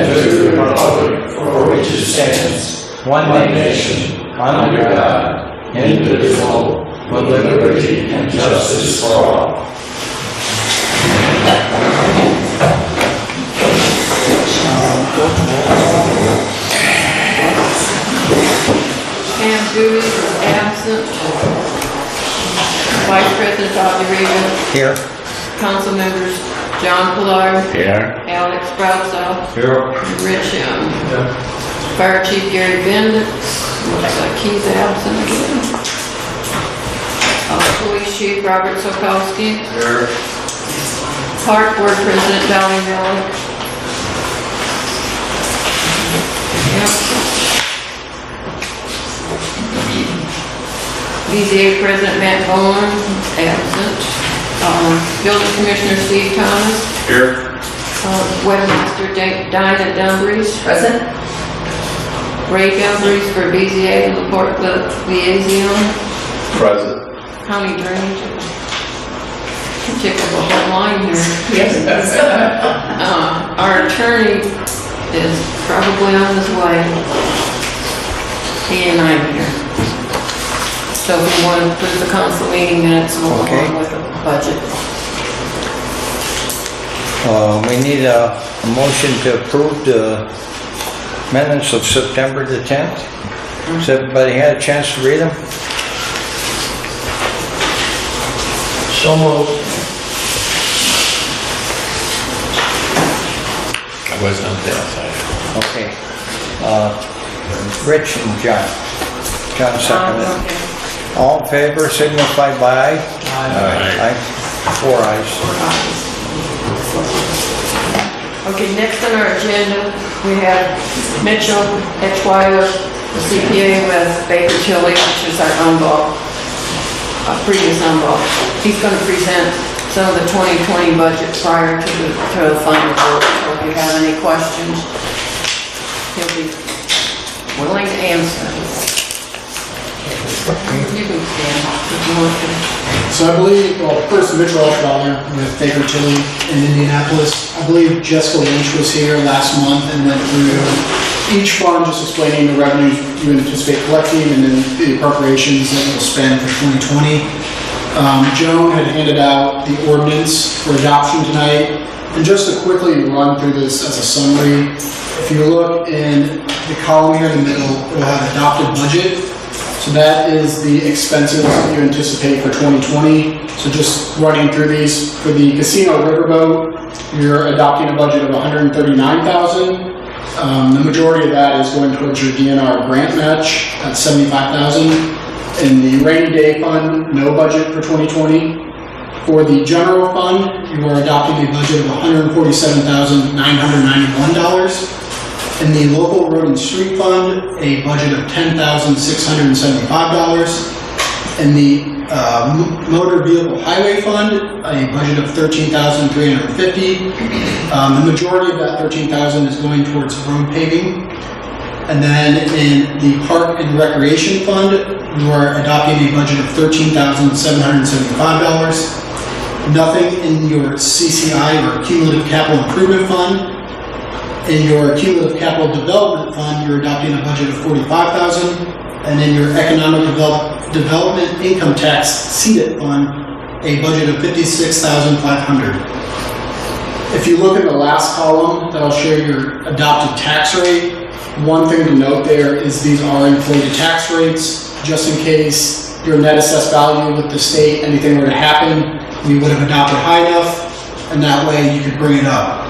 and to the republic for which it stands, one nation, under God, indivisible, with liberty and justice for all. Pam Dewey is absent. Vice President Bobby Regan. Here. Council members John Pilar. Here. Alex Broussel. Here. Rich Young. Fire Chief Gary Bendix. Looks like he's absent again. Police Chief Robert Sokolsky. Here. Park Board President Valley Miller. BZA President Matt Bowen, absent. Building Commissioner Steve Thomas. Here. Webmaster Dinah Dumbriz. Present. Ray Dumbriz for BZA and the Port Liaison. Present. County Drainage. Tick up a whole line here. Yes, it does. Our attorney is probably on his way. He and I are here. So if we want to put the council meeting minutes along with the budget. We need a motion to approve the minutes of September the 10th. Has everybody had a chance to read them? So moved. I was on the outside. Okay. Rich and John. John seconded. Okay. All in favor, signify by aye. Aye. Aye. 4 ayes. Okay, next on our agenda, we have Mitchell Etchweiler, the CPA with Baker Tilly, which is our envelope, previous envelope. He's going to present some of the 2020 budget prior to the final vote. So if you have any questions, he'll be willing to answer. You can stand if you want to. So I believe, well, first Mitchell Elshweiler with Baker Tilly in Indianapolis. I believe Jessica Lynch was here last month and went through each fund, just explaining the revenues you anticipate collecting and then the appropriations that you'll spend for 2020. Joan had handed out the ordinance for adoption tonight. And just to quickly run through this as a summary, if you look in the column here in the middle, it will have adopted budget. So that is the expenses that you anticipate for 2020. So just running through these, for the casino riverboat, you're adopting a budget of $139,000. The majority of that is going towards your DNR grant match at $75,000. In the rainy day fund, no budget for 2020. For the general fund, you are adopting a budget of $147,991. In the local road and street fund, a budget of $10,675. In the motor vehicle highway fund, a budget of $13,350. The majority of that $13,000 is going towards road paving. And then in the park and recreation fund, you are adopting a budget of $13,775. Nothing in your CCI or cumulative capital improvement fund. In your cumulative capital development fund, you're adopting a budget of $45,000, and in your economic development income tax CEDAT fund, a budget of $56,500. If you look at the last column, that'll show your adopted tax rate. One thing to note there is these are inflated tax rates, just in case your net assessed value with the state, anything were to happen, we would have adopted high enough, and that way you could bring it up.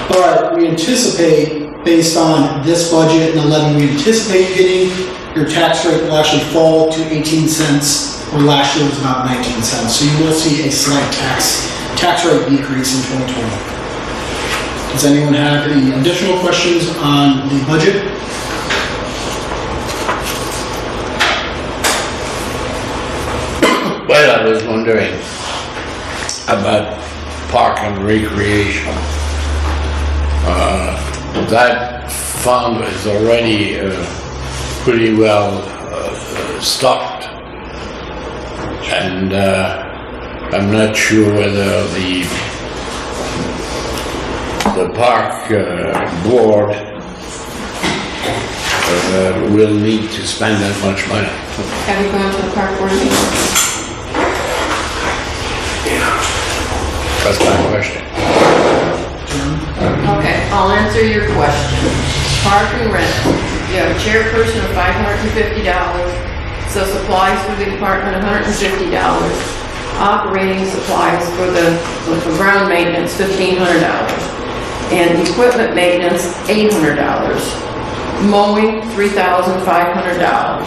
But we anticipate, based on this budget and the levy we anticipate getting, your tax rate will actually fall to 18 cents, where last year was about 19 cents. So you will see a slight tax rate decrease in 2020. Does anyone have any additional questions on the budget? Well, I was wondering about park and recreation. That fund is already pretty well stocked, and I'm not sure whether the the park board will need to spend that much money. Have you gone to the park board meeting? That's my question. Okay, I'll answer your question. Park and rent, you have a chairperson of $550, so supplies for the department, $150. Operating supplies for the ground maintenance, $1,500. And equipment maintenance, $800. Mowing, $3,500.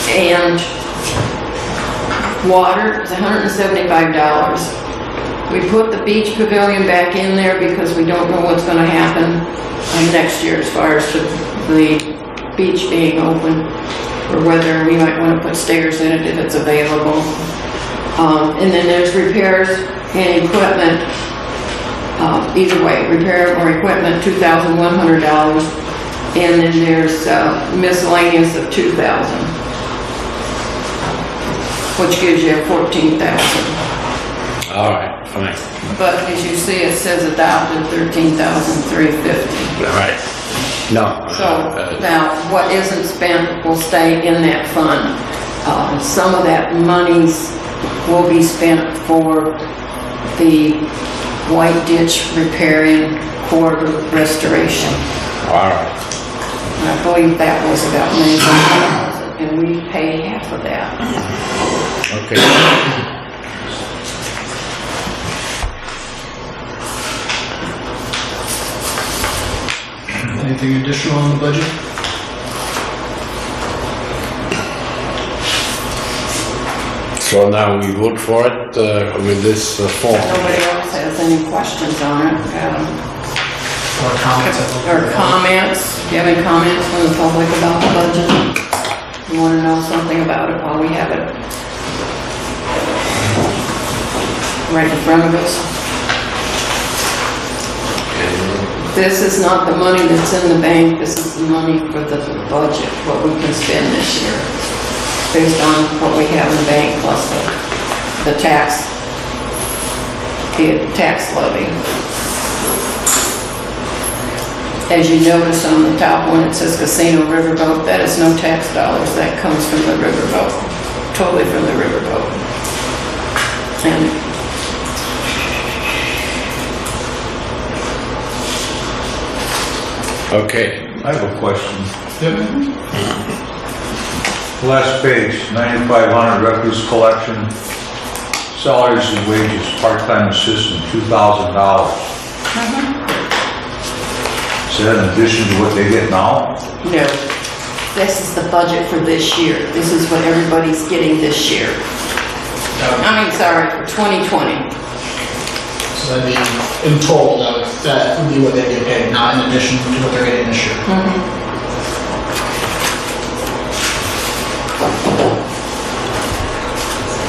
And water is $175. We put the beach pavilion back in there because we don't know what's going to happen next year as far as the beach being open, or whether we might want to put stairs in it if it's available. And then there's repairs and equipment. Either way, repair or equipment, $2,100. And then there's miscellaneous of $2,000, which gives you $14,000. All right, fine. But as you see, it says adopted $13,350. All right. No. So now, what isn't spent will stay in that fund. Some of that monies will be spent for the white ditch repairing, corridor restoration. All right. I believe that was about $9,000, and we pay half of that. Okay. Anything additional on the budget? So now we vote for it with this form. Nobody else has any questions on it? Or comments? Or comments? Do you have any comments from the public about the budget? You want to know something about it while we have it right in front of us? This is not the money that's in the bank, this is the money for the budget, what we can spend this year, based on what we have in the bank plus the tax levy. As you notice on the top one, it says casino riverboat, that is no tax dollars, that comes from the riverboat, totally from the riverboat. And Okay. I have a question. Last page, 9,500 refuse collection, salaries and wages, part-time assistant, $2,000. Is that in addition to what they get now? no, this is the budget for this year. This is what everybody's getting this year. I mean, sorry, for 2020. So that'd be, in total, that would be what they get paid, not in addition to what they're getting this year.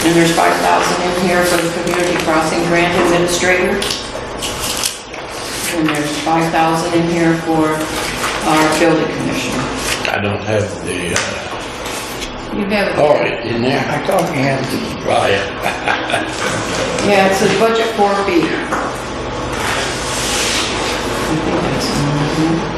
And there's $5,000 in here for the community crossing grant administrator. And there's $5,000 in here for our building commissioner. I don't have the, You have it. oh, in there. I thought you had the, well, yeah. Yeah, it says budget 4B. I think that's in there.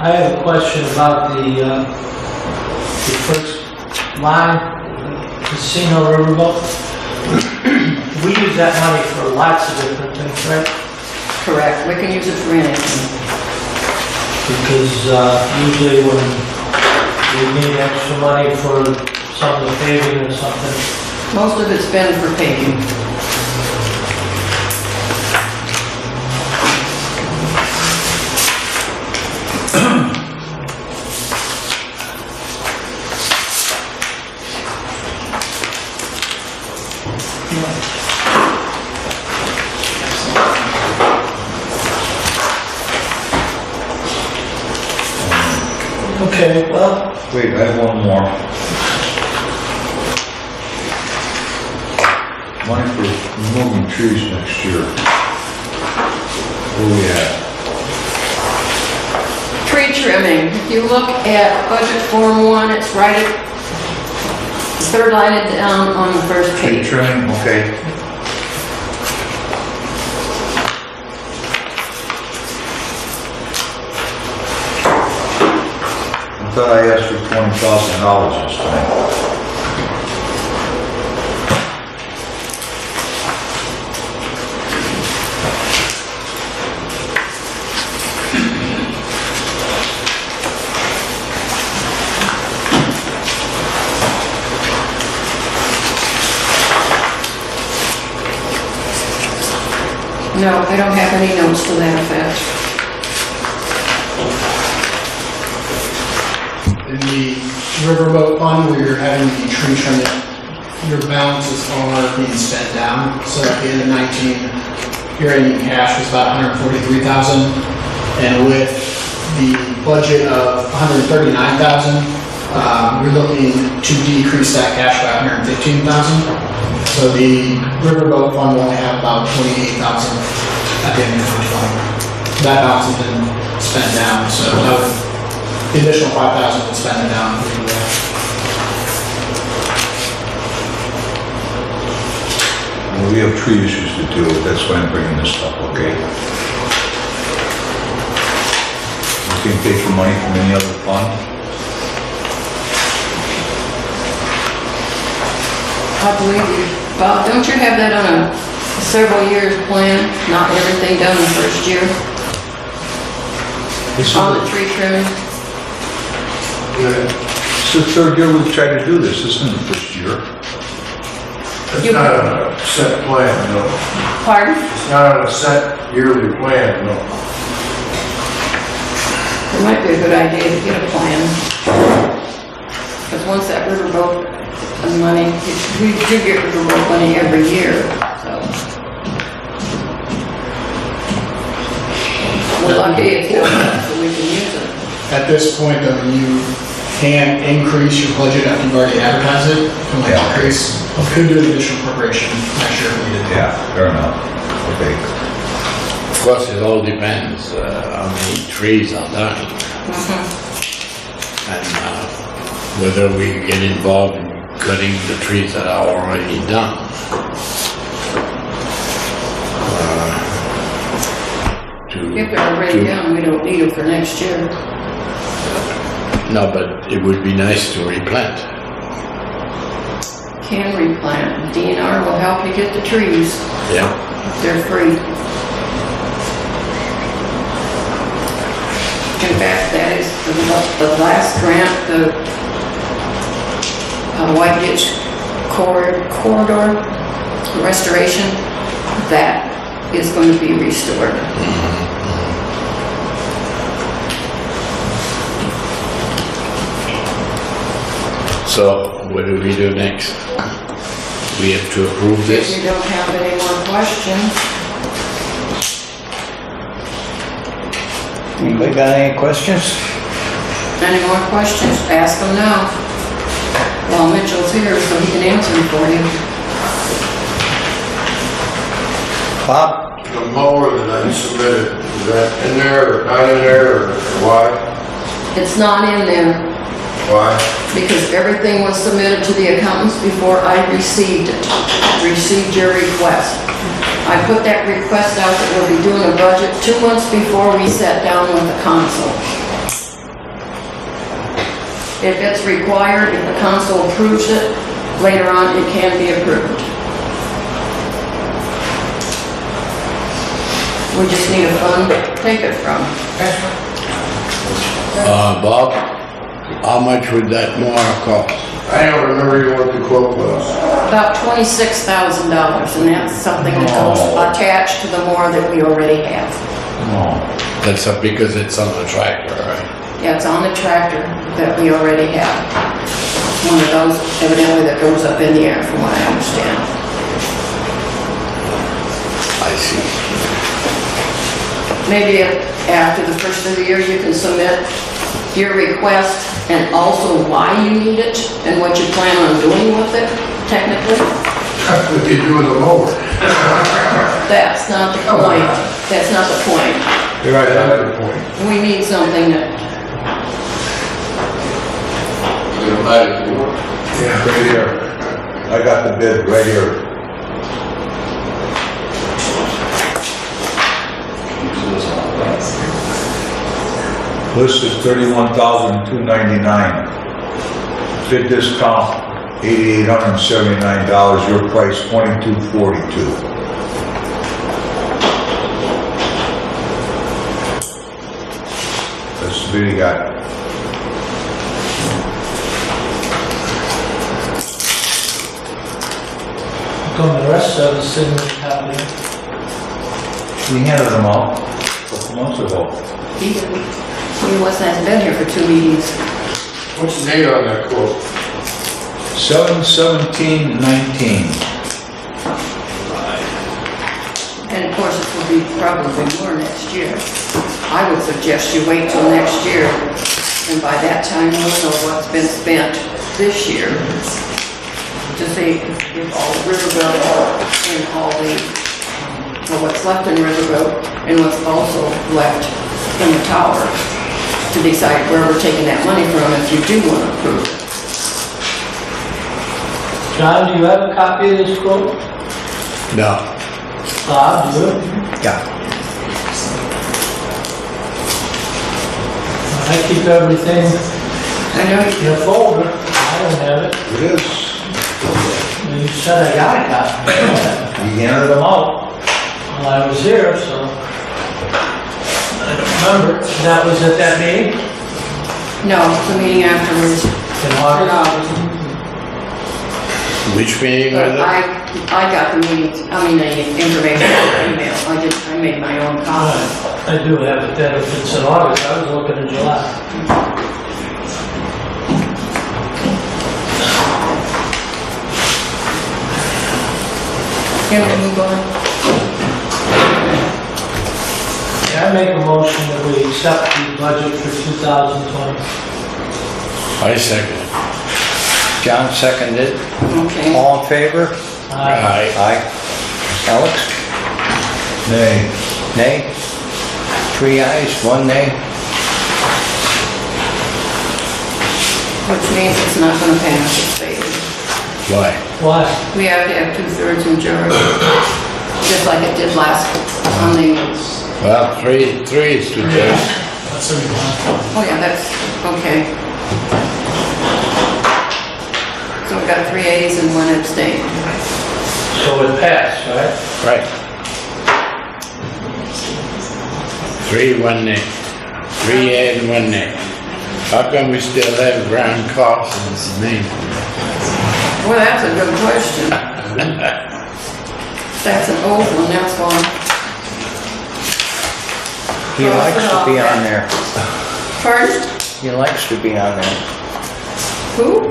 I have a question about the first line, casino riverboat. We use that money for lots of different things, right? Correct, we can use it for anything. Because usually when we need extra money for some of the paving or something, Most of it's been for paving. okay, well, Wait, I have one more. Money for removing trees next year. Where we at? tree trimming, if you look at budget form 1, it's right at the third line down on the first Tree page. trimming, okay. I thought I asked for $20,000 this time. No, I don't have any notes to that effect. In the riverboat fund where you're having the tree trimming, your balances are being spent down. So at the end of 19, your ending cash was about 143,000. And with the budget of 139,000, you're looking to decrease that cash by 115,000. So the riverboat fund will only have about 28,000 at the end of 2020. That balance has been spent down, so that would, the additional 5,000 would spend it down. Well, we have tree issues to deal with, that's why I'm bringing this up, okay? You can take the money from any other fund? I believe you. Bob, don't you have that on a several years plan? Not everything done the first year? All the tree trimming? It's the third year we've tried to do this, this isn't the first year. It's not on a set plan, no. Pardon? It's not on a set yearly plan, no. It might be a good idea to get a plan. Because once that riverboat money, we do get riverboat money every year, so. We're lucky it's not enough, so we can use it. At this point, though, you can increase your budget after you've already advertised it. You can only Yeah. increase, you could do an additional appropriation next year if needed. Yeah, fair enough, okay. Of course, it all depends how many trees are dying and whether we get involved in cutting the trees that are already done. If they're already down, we don't need them for next year. No, but it would be nice to replant. Can replant. DNR will help you get the trees. Yeah. They're free. In fact, that is the last grant, the White Ditch corridor restoration, that is going to be restored. So what do we do next? We have to approve If this? you don't have any more questions, Anybody got any questions? ask them now. Well, Mitchell's here, so he can answer them for you. Bob? The mower that I submitted, is that in there or not in there, or why? It's not in there Why? because everything was submitted to the accountants before I received your request. I put that request out that we'll be doing a budget 2 months before we sat down with the council. If it's required, if the council approves it, later on it can be approved. We just need a fund to take it from. Bob, how much would that mower cost? I don't remember even what the quote was. About $26,000, and that's something that goes attached to the mower that we already have. That's because it's on the tractor, right? Yeah, it's on the tractor that we already have. One of those evidently that goes up in the air, from what I understand. I see. Maybe after the first of the year, you can submit your request and also why you need it and what you plan on doing with it, technically. That's what you do with a mower. That's not the point. That's not the point. You're right, that's the point. We need something that You might as well. Yeah, right here. I got the bid right here. List is $31,299. Bid discount $8,879. Your price $2,242. That's the bid he got. Come the rest of the signature copy. We handed them out a couple months ago. He hasn't been here for 2 meetings. What's the date on that quote? 7/17/19. And of course, it will be probably more next year. I would suggest you wait till next year, and by that time we'll know what's been spent this year. To see if all Riverboat and all the, or what's left in Riverboat and what's also left in the tower, to decide where we're taking that money from if you do want to approve it. John, do you have a copy of this quote? No. Bob, do you? Yeah. I keep everything I know in you, a folder. I don't have it. It is. You said I got a copy. We handed them out. Well, I was here, so I don't remember. That was at that meeting no, the meeting afterwards. in August? Which meeting was But it? I got the meetings, I mean, the information in the email. I made my own copy. I do have it then. If it's in August, I was looking in July. Can we move on? Yeah, I make a motion that we accept the budget for 2020. I second it. John seconded. Okay. All in favor? Aye. Aye. Alex? Nay. Nay? 3 ayes, 1 nay. Which means it's not gonna pass, it's faded. Why? Why? We have to have 2/3 majority, just like it did last, on the, Well, three is too good. oh yeah, that's, okay. So we got 3 ayes and 1 abstain. So it passed, right? Right. 3, 1 nay. 3 and 1 nay. How come we still have ground costs in this name? Well, that's a good question. That's an old one, that's one. He likes to be on there. Pardon? He likes to be on there. Who?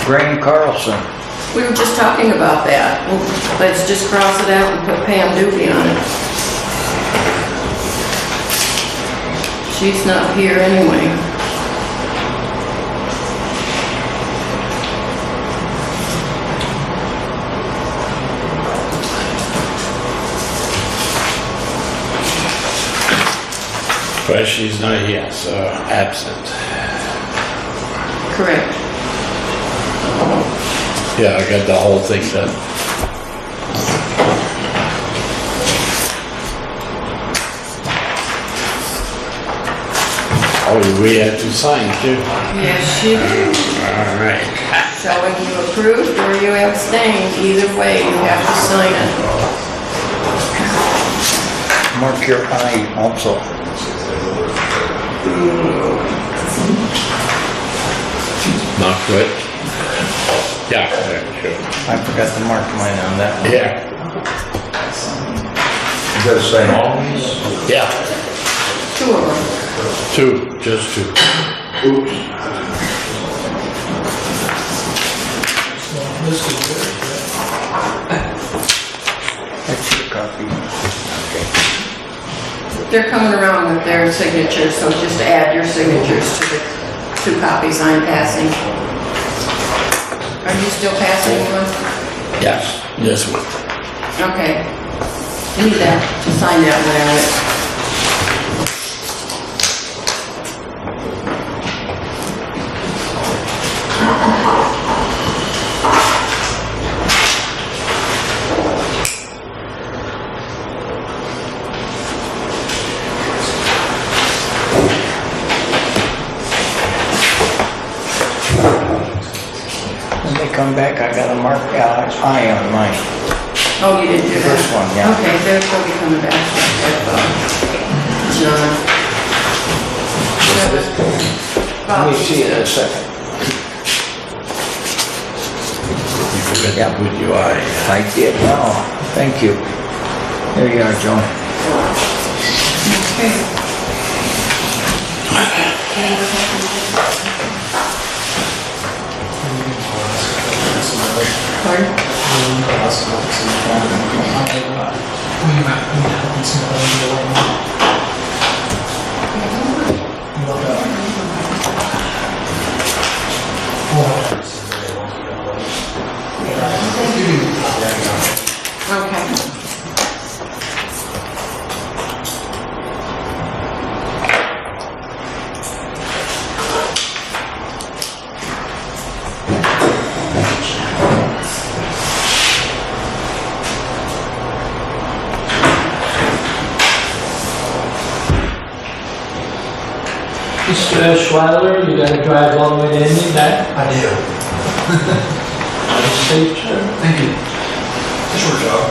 Graham Carlson. We were just talking about that. Well, let's just cross it out and put Pam Doobie on it. She's not here anyway. Well, she's not here, so absent. Correct. Yeah, I got the whole thing done. Oh, we have to sign too. Yes, you do. All right. Showing you approved or you abstained, either way, you have to sign it. Mark your eye also. Not good. Yeah, sure. I forgot to mark mine on that one. Yeah, You gotta sign all these? yeah. 2 of them. 2, just 2. Oops. This is good. That's your copy. Okay. They're coming around with their signatures, so just add your signatures to the 2 copies I'm passing. Are you still passing one? Yes, this one. Okay. You need that to sign that one, Alex. I on mine. Oh, you didn't do that? First one, yeah. Okay, they're still be coming back. John. Let me see it in a second. You forgot Yeah. to put your eye. I did now. Thank you. There you are, Joan. Okay. Pardon? Okay. Mr. Schweiler, you gotta drive all the way to Indy back? I do. Have a safe trip. Thank you. It's a short job.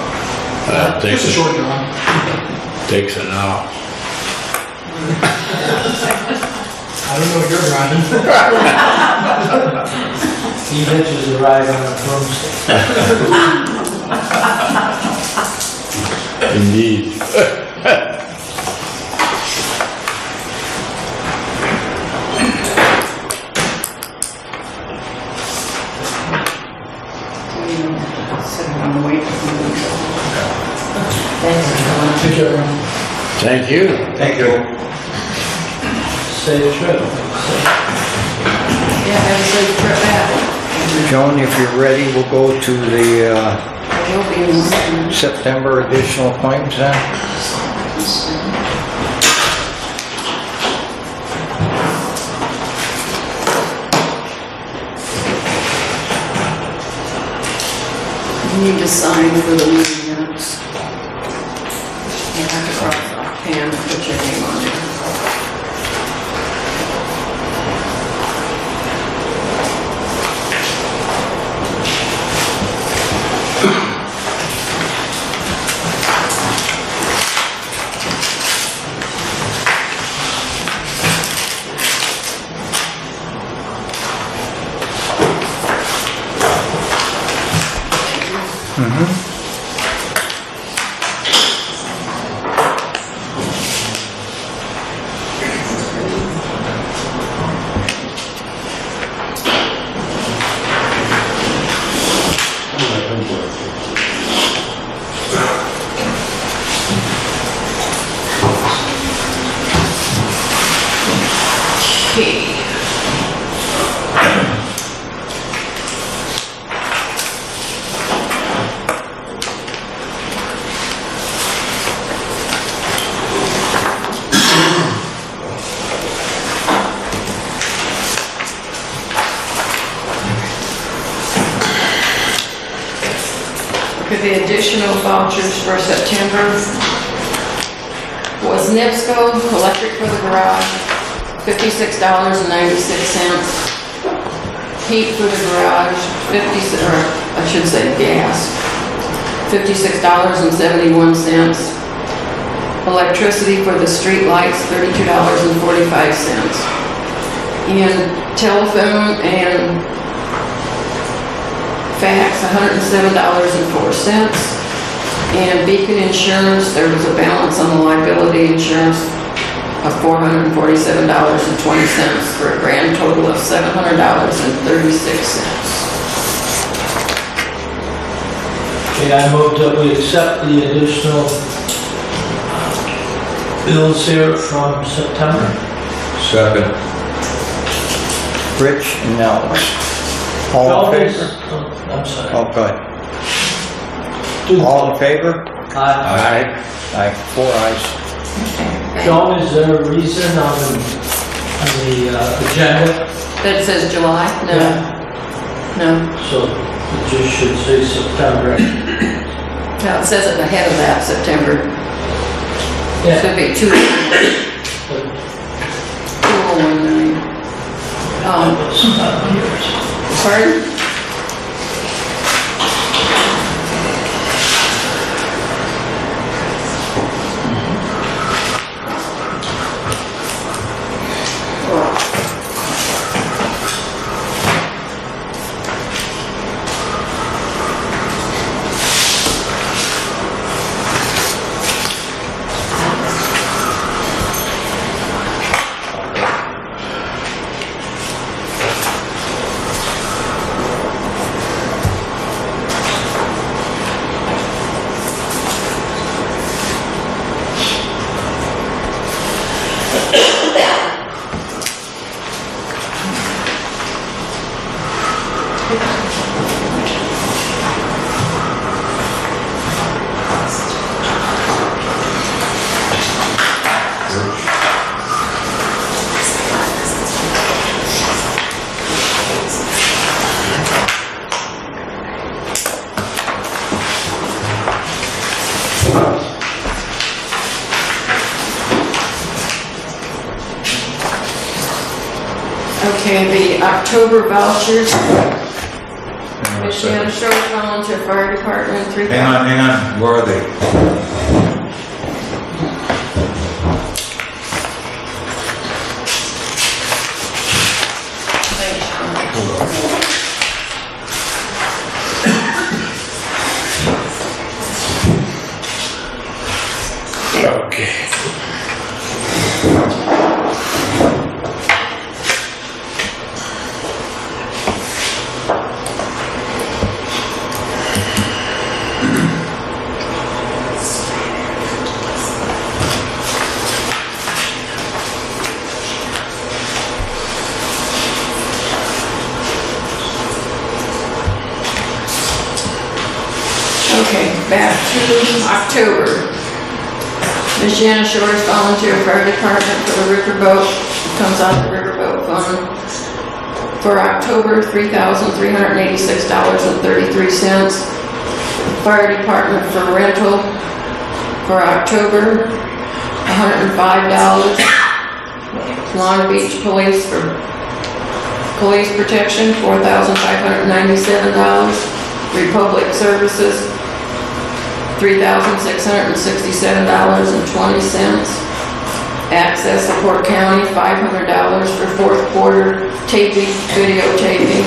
Takes Just a short job. takes an hour. I don't know what you're driving. He hitches a ride on a broomstick. Indeed. Sitting on the wait. Thanks. Take care, everyone. Thank you. Thank you. Safe trip. Yeah, have a safe trip back. Joan, if you're ready, we'll go to the You'll be in. September additional claims then. You need to sign for the meeting minutes. You have to cross off Pam and put your name on there. Okay. Okay, the additional vouchers for September was NIPSCO, electric for the garage, $56.96. Heat for the garage, I should say gas, $56.71. Electricity for the street lights, $32.45. And telephone and fax, $107.04. And Beacon Insurance, there was a balance on the liability insurance of $447.20 for a grand total of $700.36. Okay, I move that we accept the additional bills here from September. Second. Rich and Alex. All in favor? I'm sorry. Oh, good. All in favor? Aye. Aye, 4 ayes. Joan, is there a reason on the agenda? That says July? No. Yeah. No. So it just should say September. No, it says it ahead of that, September. Yeah. Should be 2019. Pardon? Okay, the October vouchers. Michiana Shores Volunteer Fire Department, Hang on, where are they? Okay. Okay, back to October. Michiana Shores Volunteer Fire Department for the riverboat, comes out the riverboat fund. For October, $3,386.33. Fire Department for rental for October, $105. Long Beach Police for police protection, $4,597. Republic Services, $3,667.20. Access Support County, $500 for fourth quarter taping, videotaping.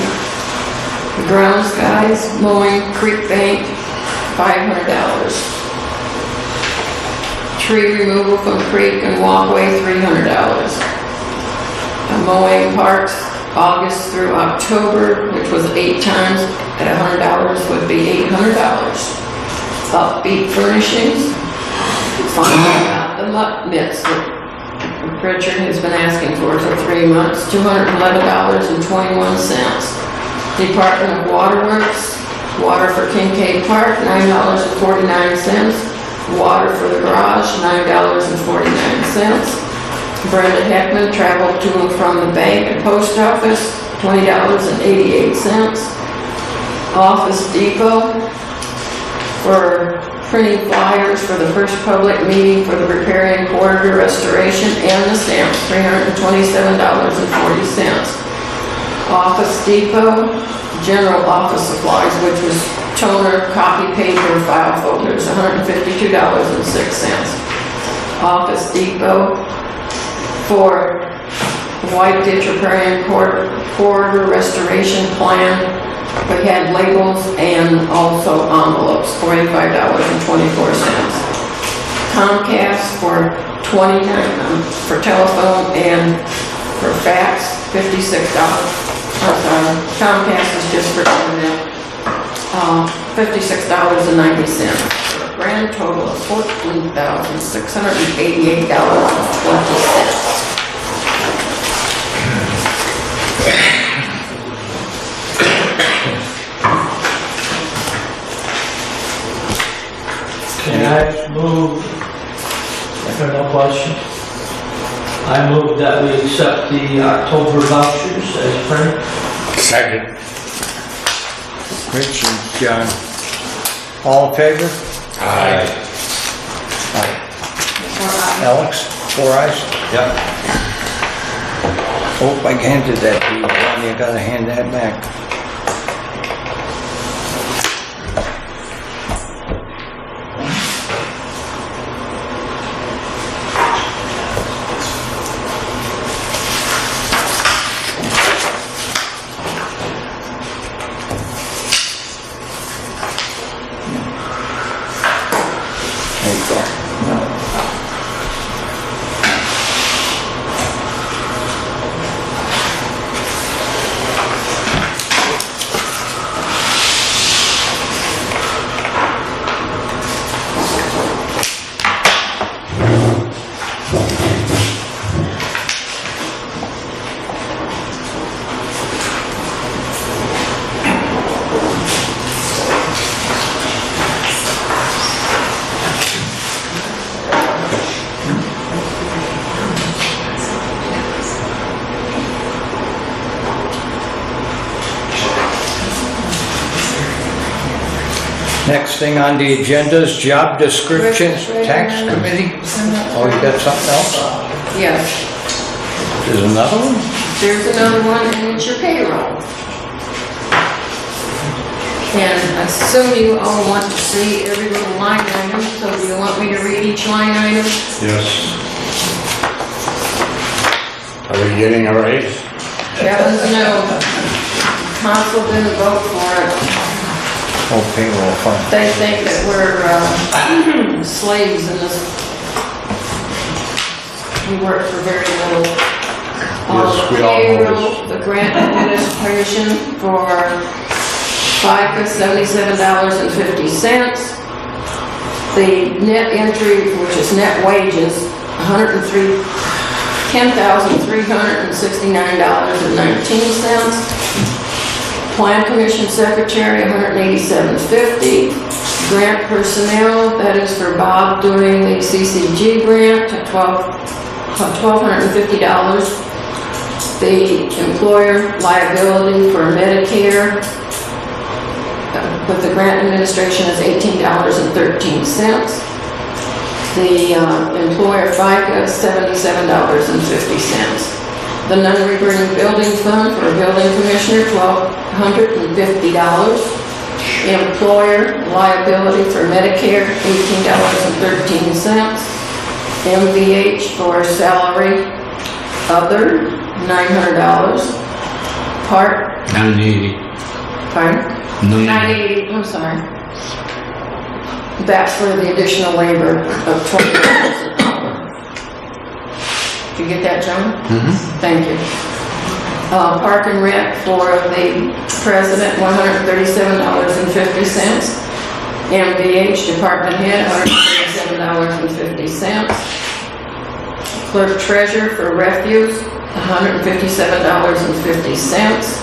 Grounds Guys, mowing, creek bank, $500. Tree removal from creek and walkway, $300. Mowing parks, August through October, which was 8 times at $100, would be $800. Upbeat Furnishings, finding out the muck mitts that Richard has been asking for 3 months, $211.21. Department of Waterworks, water for Kincaid Park, $9.49. Water for the garage, $9.49. Brenda Heckman, travel to and from the bank and post office, $20.88. Office Depot for printing flyers for the first public meeting for the riparian corridor restoration and the stamps, $327.40. Office Depot, general office supplies, which was toner, copy paper, file folders, $152.06. Office Depot for White Ditch Riparian Corridor Restoration Plan. We had labels and also envelopes, $45.24. Comcast for $29 for telephone and for fax, $56. Comcast is just for internet, $56.90. For a grand total of $14,688.20. Can I move, if there are no questions, I move that we accept the October vouchers as printed. Second. Rich and John. All in favor? Aye. Alex, 4 ayes? Yep. Oh, I handed that to you, John, you gotta hand that back. There you go. Next thing on the agenda is job descriptions, tax committee. Oh, you got something else? Yes. There's another one? There's another one, and it's your payroll. And I assume you all want to see every little line item, so do you want me to read each line item? Yes. Are we getting a raise? Heavens no. Council didn't vote for it. Oh, payroll fund. They think that we're slaves in this. We work for very little. Yes, we all know Payroll, the grant administration for FICA, $77.50. The net entry, which is net wages, $10,369.19. Plan Commission Secretary, $187.50. Grant personnel, that is for Bob doing the CCG grant, at $1,250. The employer liability for Medicare with the grant administration is $18.13. The employer FICA is $77.50. The non-reverting building fund for a building commissioner, $1,250. Employer liability for Medicare, $18.13. MVH for salary, other, $900. Part, 980. pardon? 980, I'm sorry. That's for the additional labor of $20. Did you get that, John? Mm-hmm. Thank you. Park and rent for the president, $137.50. MVH department head, $137.50. Clerk treasurer for refuse, $157.50.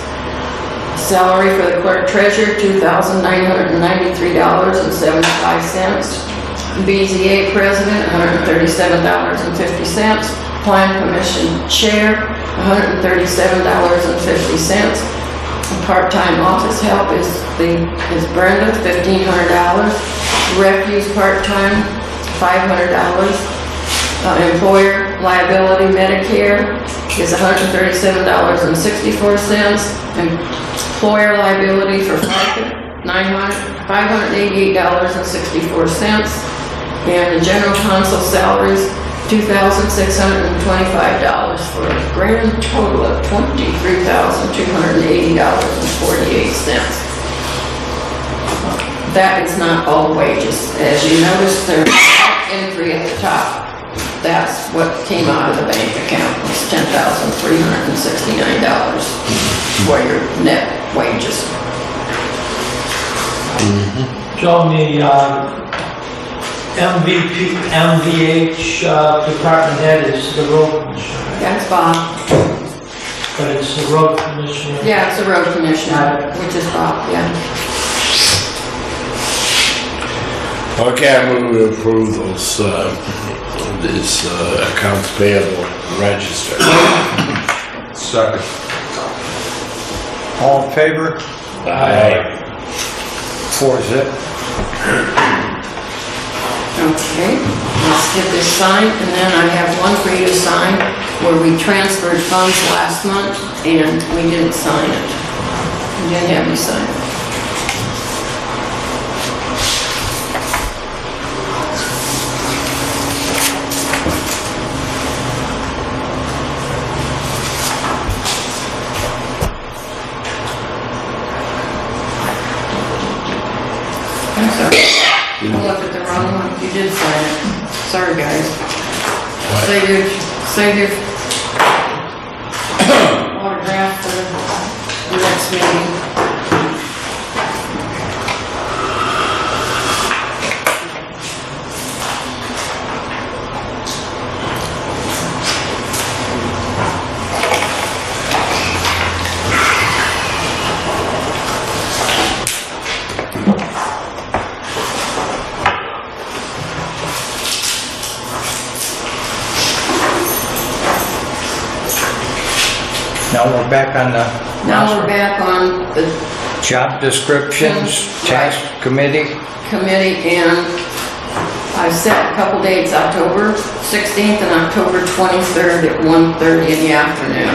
Salary for the clerk treasurer, $2,993.75. BZA president, $137.50. Plan commission chair, $137.50. Part-time office help is Brenda, $1,500. Refuse part-time, $500. Employer liability Medicare is $137.64. Employer liability for FICA, $588.64. And the general counsel salaries, $2,625 for a grand total of $23,280.48. That is not all wages. As you notice, there's entry at the top. That's what came out of the bank account, was $10,369 for your net wages. Joan, the MVH department head is the road commissioner, right? That's Bob. But it's the road commissioner. Yeah, it's the road commissioner, which is Bob, yeah. Okay, I move to approve those, this accounts payable register. Second. All in favor? Aye. 4-0. Okay, let's get this signed, and then I have one for you to sign where we transferred funds last month and we didn't sign it. We didn't have you sign it. I'm sorry. I looked at the wrong one. You did sign it. Sorry, guys. Save your autograph for the next meeting. Now we're back on the Now we're back on the job descriptions, task committee. committee, and I set a couple dates, October 16th and October 23rd at 1:30 in the afternoon.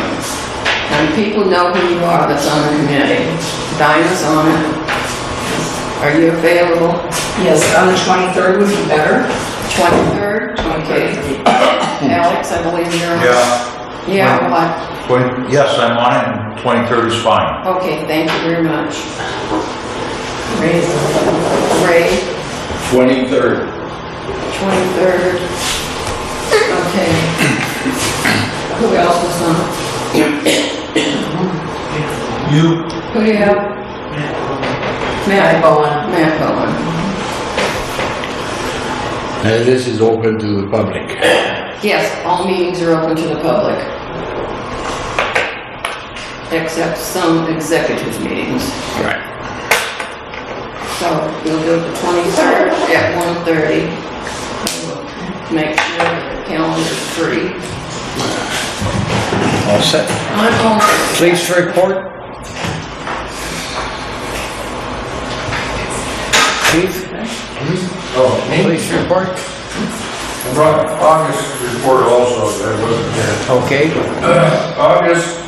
And people know who you are that's on the committee. Dinah's on it. Are you available? Yes, on the 23rd would be better. 23rd? Okay. Alex, I believe you're on. Yeah. Yeah, what? Yes, I'm on it, and 23rd is fine. Okay, thank you very much. Raise Ray, 23rd. 23rd. Okay. Who else was on? You, Who do you have? Matt Bowen. Matt Bowen. Now, this is open to the public. Yes, all meetings are open to the public. Except some executive meetings. Right. So we'll do the 23rd at 1:30. Make sure that the calendar's free. All set. I'm on. Police report? Chief, Oh, me? police report? I brought August report also, that wasn't there. Okay. August,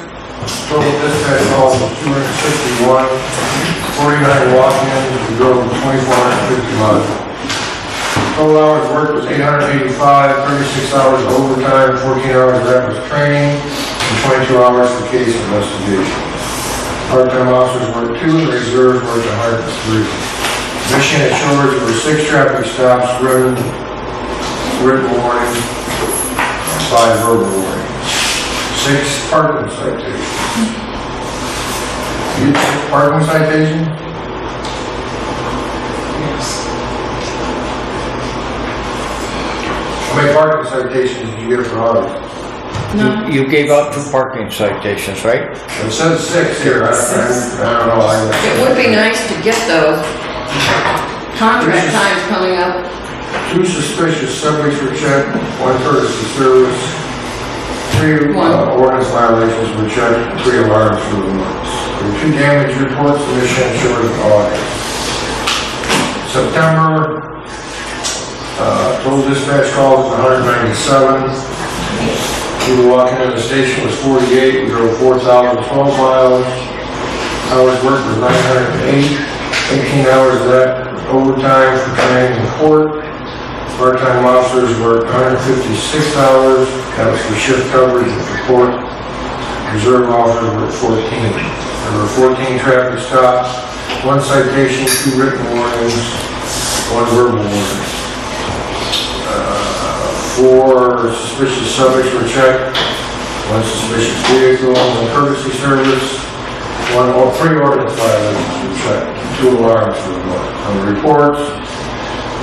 total dispatch calls of 261, 49 walk-ins, we drove 2,450 miles. Total hours worked was 885, 36 hours of overtime, 14 hours of that was training, and 22 hours for case investigation. Part-time officers worked 2, and reserves worked 103. Michiana Shores were 6 traffic stops, written warning, 5 verbal warnings, 6 parking citations. You took parking citation? How many parking citations did you get for August? No. You gave out 2 parking citations, right? It says 6 here, I don't know. It would be nice to get those. Contract time's coming up. 2 suspicious subjects were checked, 1 courtesy service, 3 ordinance violations were checked, 3 alarms were removed. There were 2 damage reports to Michiana Shores in August. September, total dispatch calls was 197. We were walking in the station was 48, we drove 4,012 miles. Hours worked was 908, 18 hours of that overtime for training in court. Part-time officers worked 156 hours, that was for shift coverage and for court. Reserve officers worked 14. There were 14 traffic stops, 1 citation, 2 written warnings, 1 verbal warning. 4 suspicious subjects were checked, 1 suspicious vehicle, 1 courtesy service, 3 ordinance violations were checked, 2 alarms were removed. On the reports,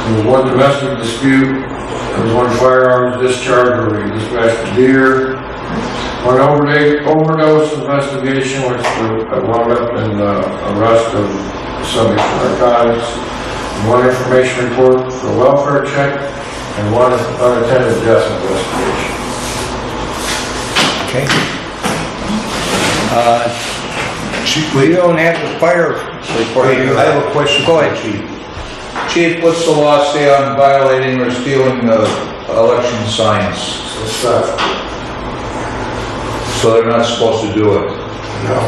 there was 1 domestic dispute, there was 1 firearms discharge where we dispatched a deer, 1 overdose investigation which wound up in arrest of subject to narcotics, 1 information report for a welfare check, and 1 unattended death investigation. Okay. We don't have the fire report. Hey, I have a question. Go ahead, Chief. Chief, what's the law say on violating or stealing election signs? It's theft. So they're not supposed to do it? No.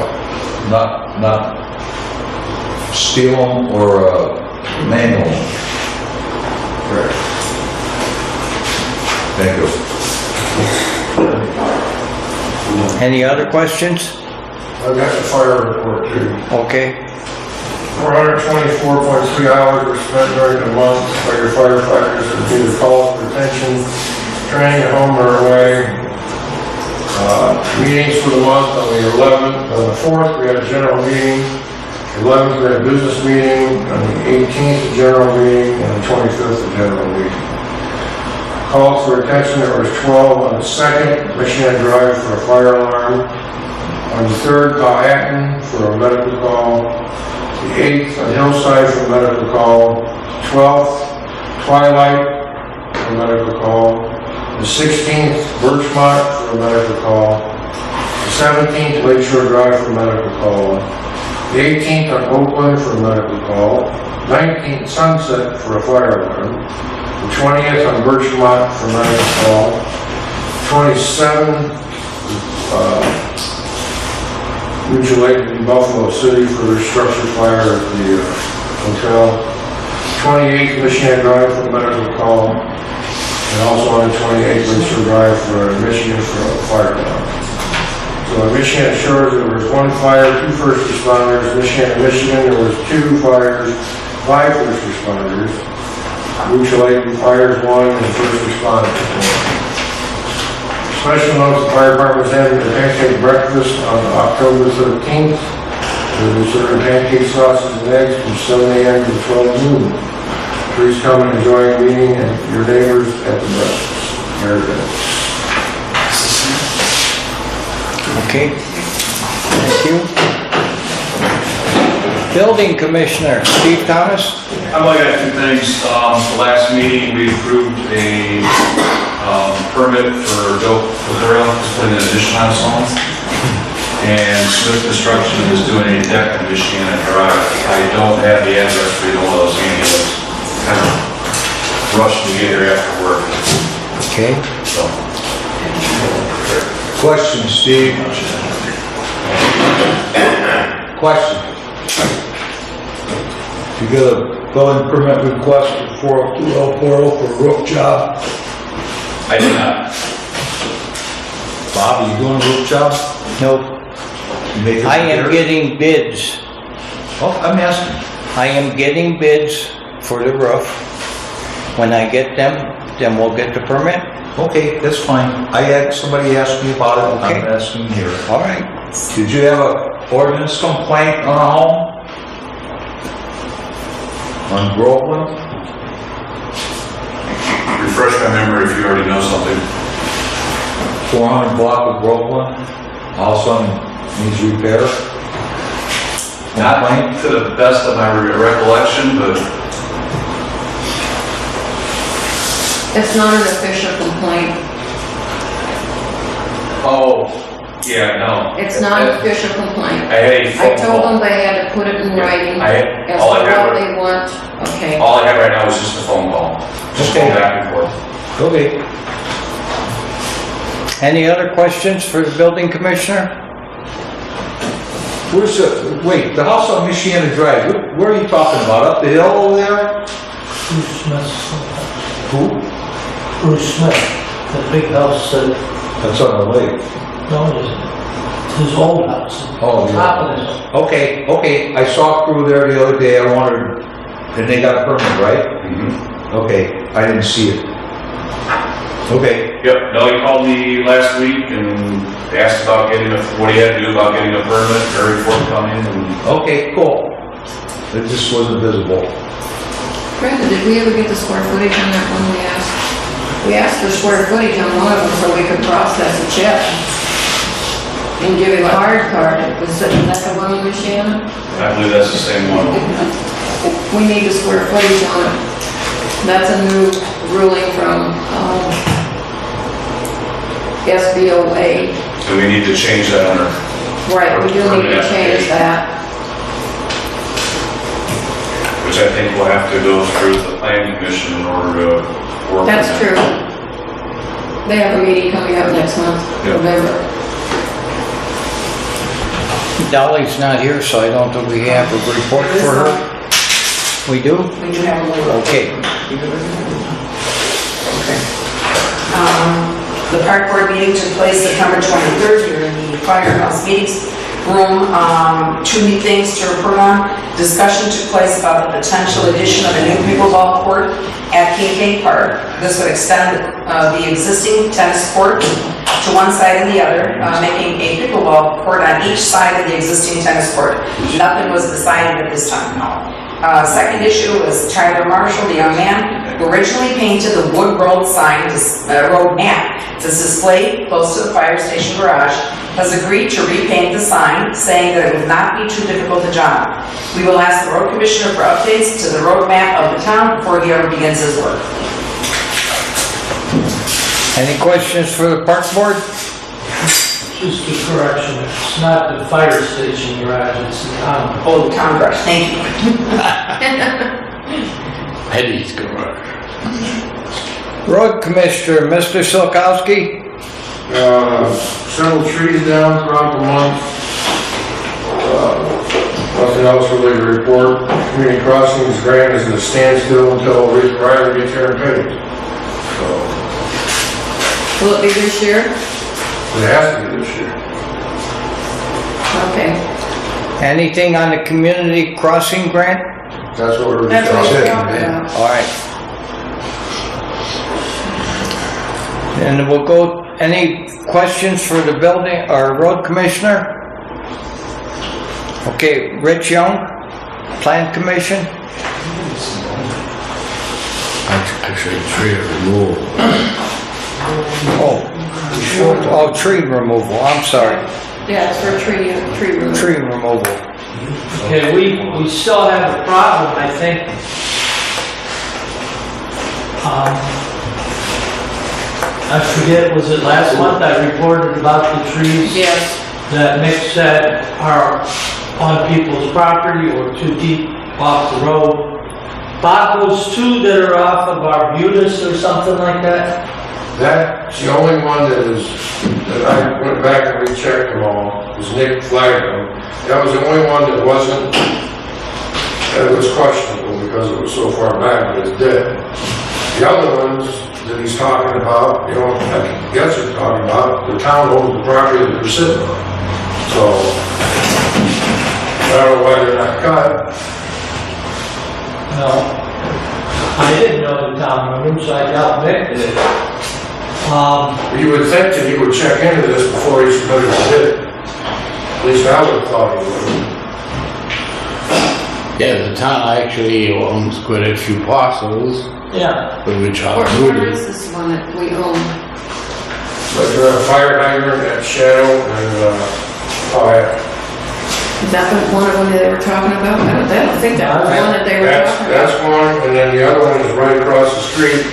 Not steal them or manual them? Correct. Thank you. Any other questions? I've got the fire report too. Okay. 424.3 hours were spent during the month by your firefighters and either calls for attention, training at home or away. Meetings for the month on the 11th, on the 4th we had a general meeting, 11th we had a business meeting, on the 18th a general meeting, and the 25th a general meeting. Calls for attention, there was 12 on the 2nd, Michiana Drive for a fire alarm. On the 3rd, Powhatan for a medical call. The 8th, on Hillside for a medical call. 12th, Twilight for a medical call. The 16th, Birchmont for a medical call. The 17th, Lakeshore Drive for a medical call. The 18th, on Oakland for a medical call. 19th, Sunset for a fire alarm. The 20th, on Birchmont for a medical call. 27th, Mutual Aid in Buffalo City for their structure fire at the hotel. 28th Michiana Drive for the medical call, and also on the 28th Windsor Drive for Michigan for a fire down. So at Michiana Shores, there was 1 fire, 2 first responders. Michiana, Michigan, there was 2 fires, 5 first responders. Mutual Aid fires 1 and first responders 1. Special notes, the fire department is having a pancake breakfast on October 13th. They'll be serving pancake sausage and eggs from 7 a.m. to 12 noon. Please come and enjoy a meeting and your neighbors at the breakfast. Very good. Okay, thank you. Building Commissioner, Steve Thomas. I've only got 2 things. The last meeting, we approved a permit for Joe Cordero to put an addition on his home. And Smith Construction is doing a deck on Michiana Drive. I don't have the address for you, all those handy. Kind of rushing to get here after work. Okay. So. Question, Steve. Question. You got a building permit request for 402L40 for a roof job? I did not. Bob, are you doing a roof job? Nope. You make it I am clear? getting bids. Oh, I'm asking. I am getting bids for the roof. When I get them, then we'll get the permit. Okay, that's fine. Somebody asked me about it, Okay. I'm asking here. All right. Did you have an ordinance complaint on a home? On Groveland? Refresh my memory if you already know something. 400 block of Groveland, also needs repair? Not Complaint? to the best of my recollection, but It's not an official complaint. oh, yeah, no. It's not an official complaint. I had a I phone told call. them they had to put it in writing as to all I have what right- they want. Okay. All I have right now is just a phone call. Just Okay. going back and forth. Okay. Any other questions for the building commissioner? Where's the house on Michiana Drive, where are you talking about? Up the hill over there? Bruce Smith's, Who? Bruce Smith, the big house that, That's on the lake. no, his old house. Oh, yeah. Top of this. Okay, I saw a crew there the other day, I wondered, and they got a permit, right? Okay, I didn't see it. Okay, Yep, no, he called me last week and asked about what he had to do about getting a permit, very forthcoming, and okay, cool. It just wasn't visible. Brenda, did we ever get the square footage on that one we asked? We asked for square footage on one of them so we could process a check and give him a hard card. Was that the one in Michiana? I believe that's the same one. We need the square footage on it. That's a new ruling from SBOA. So we need to change that under. Right, we do need to change that. Which I think we'll have to go through the planning commission in order to work on That's that. true. They have a meeting coming up next month, Yeah. November. Dolly's not here, so I don't think we have a report for her. We do? We do have a little. Okay. The park board meeting took place September 23rd here in the firehouse meetings room. 2 things to report on. Discussion took place about the potential addition of a new pickleball court at Kincaid Park. This would extend the existing tennis court to one side and the other, making a pickleball court on each side of the existing tennis court. Nothing was decided at this time, no. Second issue was Tyler Marshall, the young man who originally painted the wood road sign, road map, to display close to the fire station garage, has agreed to repaint the sign, saying that it would not be too difficult a job. We will ask the road commissioner for updates to the road map of the town before he ever begins his work. Any questions for the park board? Just a correction, it's not the fire station garage, it's the town. Oh, the town garage, thank you. Eddie's garage. Road Commissioner, Mr. Silkowski. Several trees down throughout the month. Nothing else really to report. Community Crossings grant is in a standstill until Ryder gets here and pays. So, Will it be this year? it has to be this year. Okay. Anything on the community crossing grant? That's what we're That's what discussing. we're talking about. All right. And we'll go, any questions for the building or road commissioner? Okay, Rich Young, Plan Commission? Actually, tree removal. Oh, tree removal, I'm sorry. Yeah, it's for tree removal. Tree removal. Okay, we still have a problem, I think. I forget, was it last month I reported about the trees? Yes. That mix that are on people's property or too deep off the road. Bob, those two that are off of Arbutus or something like that? That's the only one that I went back and rechecked them all, was Nick flagged them. That was the only one that was questionable because it was so far back, but it's dead. The other ones that he's talking about, you know, I guess he's talking about, the town owns the property that they're sitting on. So, I don't know why they're not cut. No. I didn't know the town owned them, so I doubt Nick did. You would think that he would check into this before he submitted the bid. At least I would have thought he would. Yeah, the town actually owns quite a few parcels, Yeah. which are Where included. is this one that we own? But a fire hydrant, that shadow, and, fire. Is that the one of them that they were talking about? I don't think that was the one that they were talking about. That's one, and then the other one is right across the street,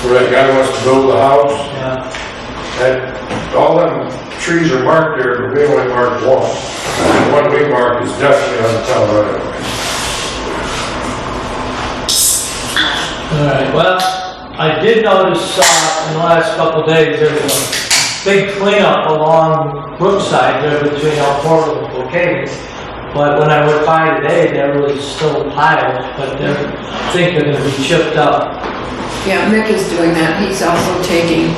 where that guy wants to build the house. Yeah. And all them trees are marked there, but we only marked one. The one we marked is definitely on the town right away. All right, well, I did notice in the last couple of days, there was a big cleanup along Brookside there between El Portal and Bouquet. But when I went by today, there was still piles, but I think they're gonna be chipped up. Yeah, Mick is doing that. He's also taking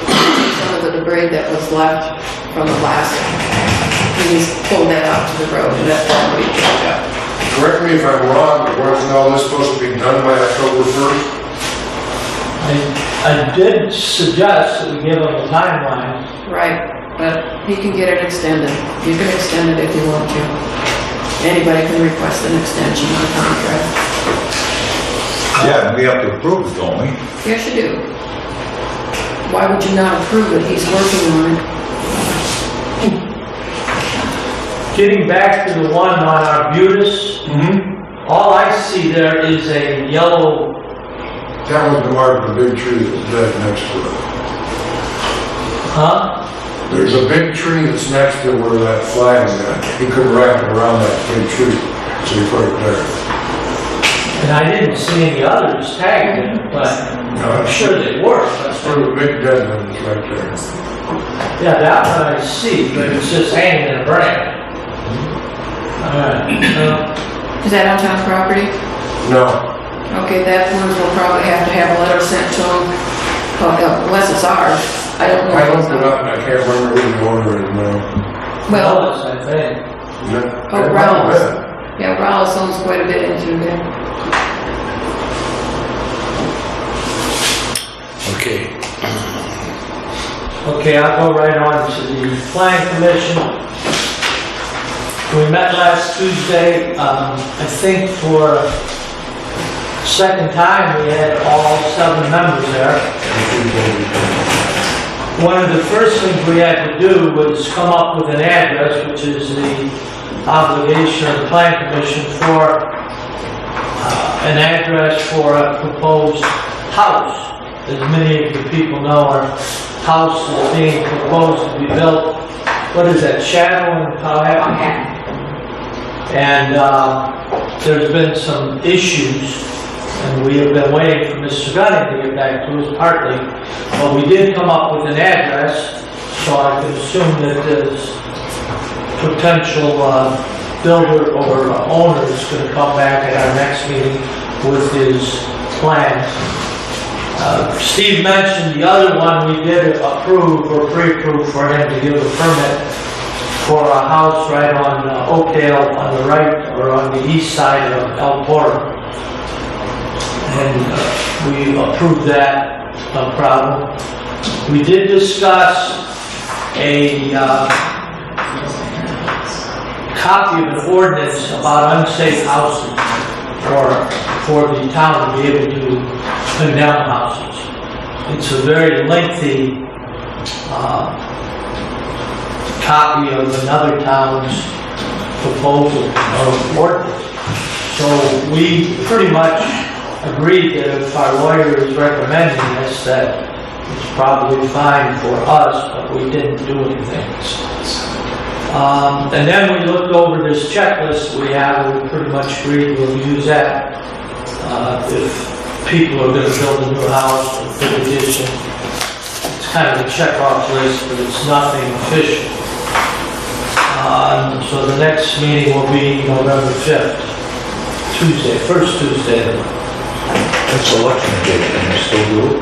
some of the debris that was left from the last, and he's pulled that out to the road, and that's all we picked up. Correct me if I'm wrong, but wasn't all this supposed to be done by October 1st? I did suggest that we give them a timeline. Right, but he can get it extended. You can extend it if you want to. Anybody can request an extension of the contract. Yeah, we have to approve it, don't we? Yes, you do. Why would you not approve it? He's working on it. Getting back to the one on Arbutus, all I see there is a yellow. That was the mark of the big tree that's dead next to it. Huh? There's a big tree that's next to where that flag is at. He couldn't wrap it around that big tree, so he put it there. And I didn't see any others tagged in it, but I'm sure they were. That's where the big dead one is right there. Yeah, that one I see, but it's just hanging in a branch. Alright, Is that on town property? No, Okay, that one will probably have to have a letter sent to him, unless it's ours. I don't know. I looked it up and I can't remember who the owner is now. Well, Ellis, I think. oh, Rallis. Yeah, Rallis owns quite a bit into there. Okay. Okay, I'll go right on to the Planning Commission. We met last Tuesday, I think for second time we had all 7 members there. One of the first things we had to do was come up with an address, which is the obligation of the Planning Commission for an address for a proposed house. As many of the people know, our house is being proposed to be built, what is that, Shadow and Powhatan? And there's been some issues, and we have been waiting for Mr. Gunning to get back to us partly, but we did come up with an address, so I can assume that there's potential builder or owner is gonna come back at our next meeting with his plans. Steve mentioned the other one, we did approve or pre-approve for him to give a permit for a house right on Oakdale on the right, or on the east side of El Porter. And we approved that, no problem. We did discuss a copy of an ordinance about unsafe houses, or for the town to be able to condemn houses. It's a very lengthy copy of another town's proposal or ordinance. So we pretty much agreed that if our lawyer is recommending this, that it's probably fine for us, but we didn't do anything. And then we looked over this checklist we have, and we pretty much agreed we'll use that. If people are gonna build a new house or big addition, it's kind of a check-off list, but it's nothing official. So the next meeting will be November 5th, Tuesday, first Tuesday. That's election day, can you still do it?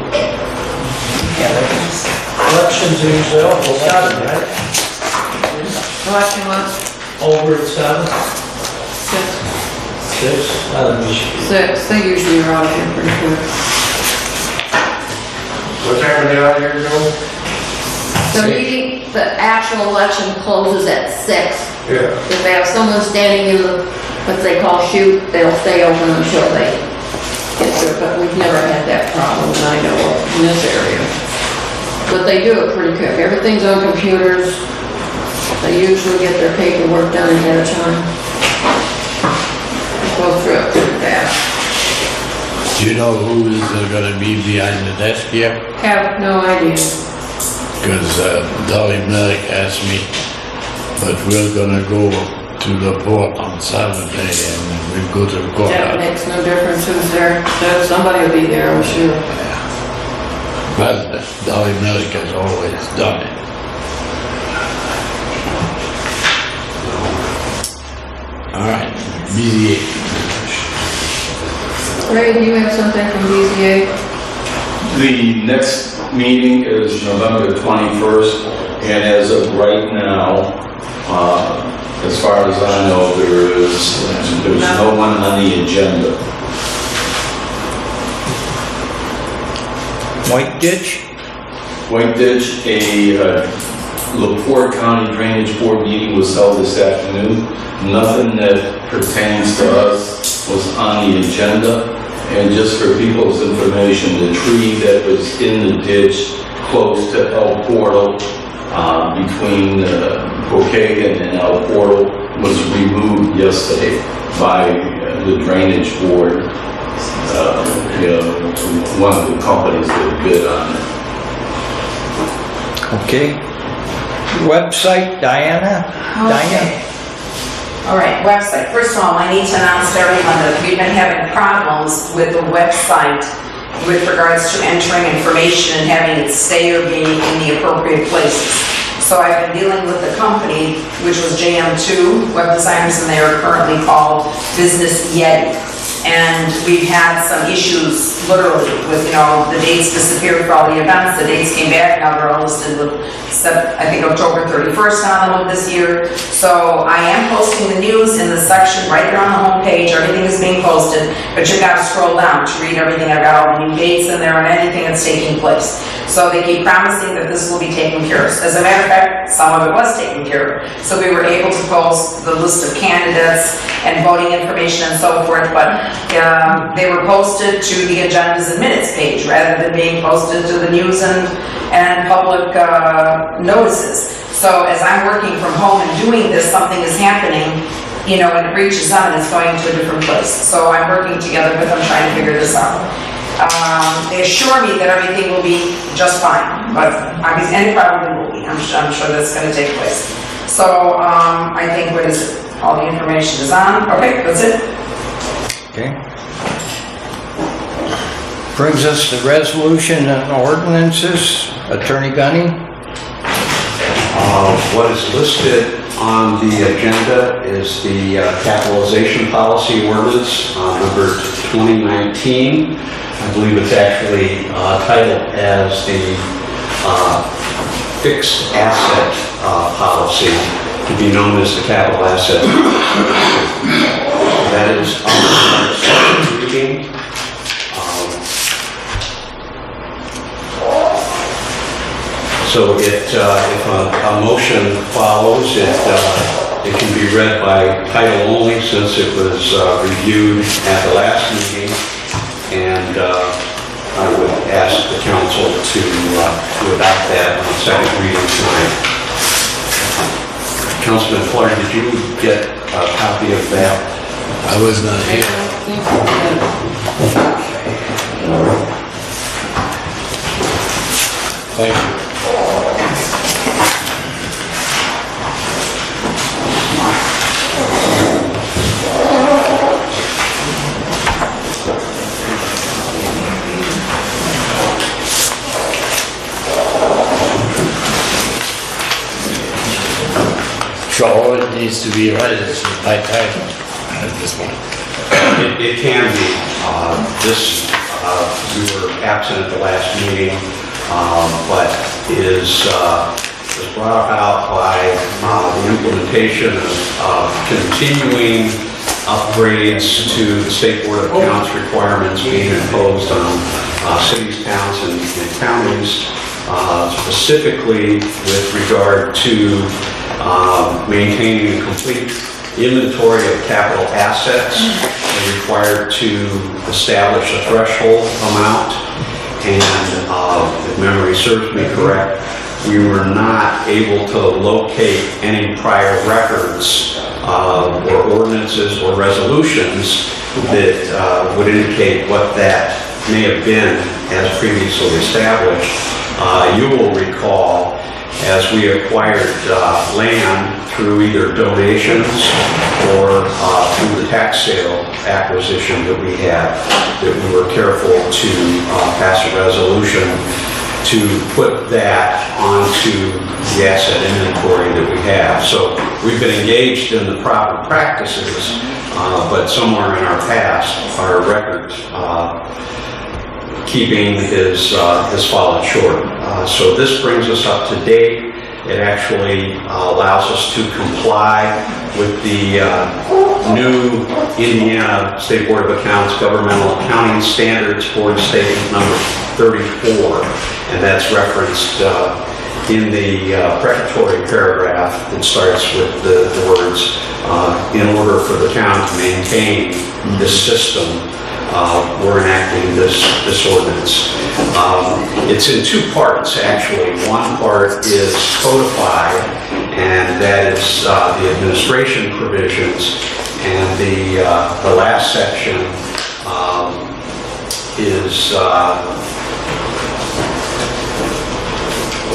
Elections are usually over 7, right? Election what? Over at 7, 6. 6, 6, they usually are out here pretty quick. What time are they out here, Joe? The meeting, the actual election closes at 6. Yeah. If they have someone standing in the, what they call chute, they'll stay open until they get through, but we've never had that problem that I know of in this area. But they do it pretty quick. Everything's on computers. They usually get their paperwork done ahead of time. Go through it pretty fast. Do you know who is gonna be behind the desk here? Have no idea. Because Dolly Millick asked me, but we're gonna go to the port on Saturday and we'll go to the That courthouse. makes no difference who's there. Somebody will be there, I'm sure. Well, Dolly Millick has always done it. All right, BZA. Ray, do you have something from BZA? The next meeting is November 21st, and as of right now, as far as I know, there's no one on the agenda. White Ditch? White Ditch, a LaPorte County Drainage Board meeting was held this afternoon. Nothing that pertains to us was on the agenda. And just for people's information, the tree that was in the ditch close to El Portal, between Brookhaven and El Portal, was removed yesterday by the drainage board, one of the companies that bid on it. Okay. Website, Diana? Diana? All right, website. First of all, I need to announce to everyone that we've been having problems with the website with regards to entering information and having it stay or be in the appropriate places. So I've been dealing with the company, which was JM2 Web Designers, and they are currently called Business Yeti. And we've had some issues, literally, with, the dates disappeared for all the events, the dates came back, now they're all listed with, I think, October 31st on them of this year. So I am posting the news in the section right there on the homepage, everything is being posted, but you've got to scroll down to read everything. I've got all the new dates in there and anything that's taking place. So they keep promising that this will be taken care of. As a matter of fact, some of it was taken care of. So we were able to post the list of candidates and voting information and so forth, but they were posted to the agendas and minutes page rather than being posted to the news and public notices. So as I'm working from home and doing this, something is happening, and it reaches out and it's going to a different place. So I'm working together with them trying to figure this out. They assure me that everything will be just fine, but and it probably will be. I'm sure that's going to take place. So I think, what is it? All the information is on. Okay, that's it. Okay. Brings us to resolution and ordinances. Attorney Gunny? What is listed on the agenda is the capitalization policy ordinance, number 2019. I believe it's actually titled as the fixed asset policy, to be known as the capital asset. That is on the second reading. So if a motion follows, it can be read by title only, since it was reviewed at the last meeting, and I would ask the council to adopt that on second reading tonight. Councilman Clark, did you get a copy of that? I was not here. Thank you. So all it needs to be read is by title at this point. It can be. We were absent at the last meeting, but is brought about by the implementation of continuing upgrades to the State Board of Accounts requirements being imposed on cities, towns, and counties, specifically with regard to maintaining a complete inventory of capital assets. We're required to establish a threshold amount, and if memory serves me correct, we were not able to locate any prior records or ordinances or resolutions that would indicate what that may have been as previously established. You will recall, as we acquired land through either donations or through the tax sale acquisition that we had, that we were careful to pass a resolution to put that onto the asset inventory that we have. So we've been engaged in the proper practices, but somewhere in our past, our record keeping is fallen short. So this brings us up to date. It actually allows us to comply with the new Indiana State Board of Accounts Governmental Accounting Standards Board Statement number 34, and that's referenced in the prefatory paragraph that starts with the words, in order for the town to maintain this system, we're enacting this ordinance. It's in two parts, actually. One part is codified, and that is the administration provisions, and the last section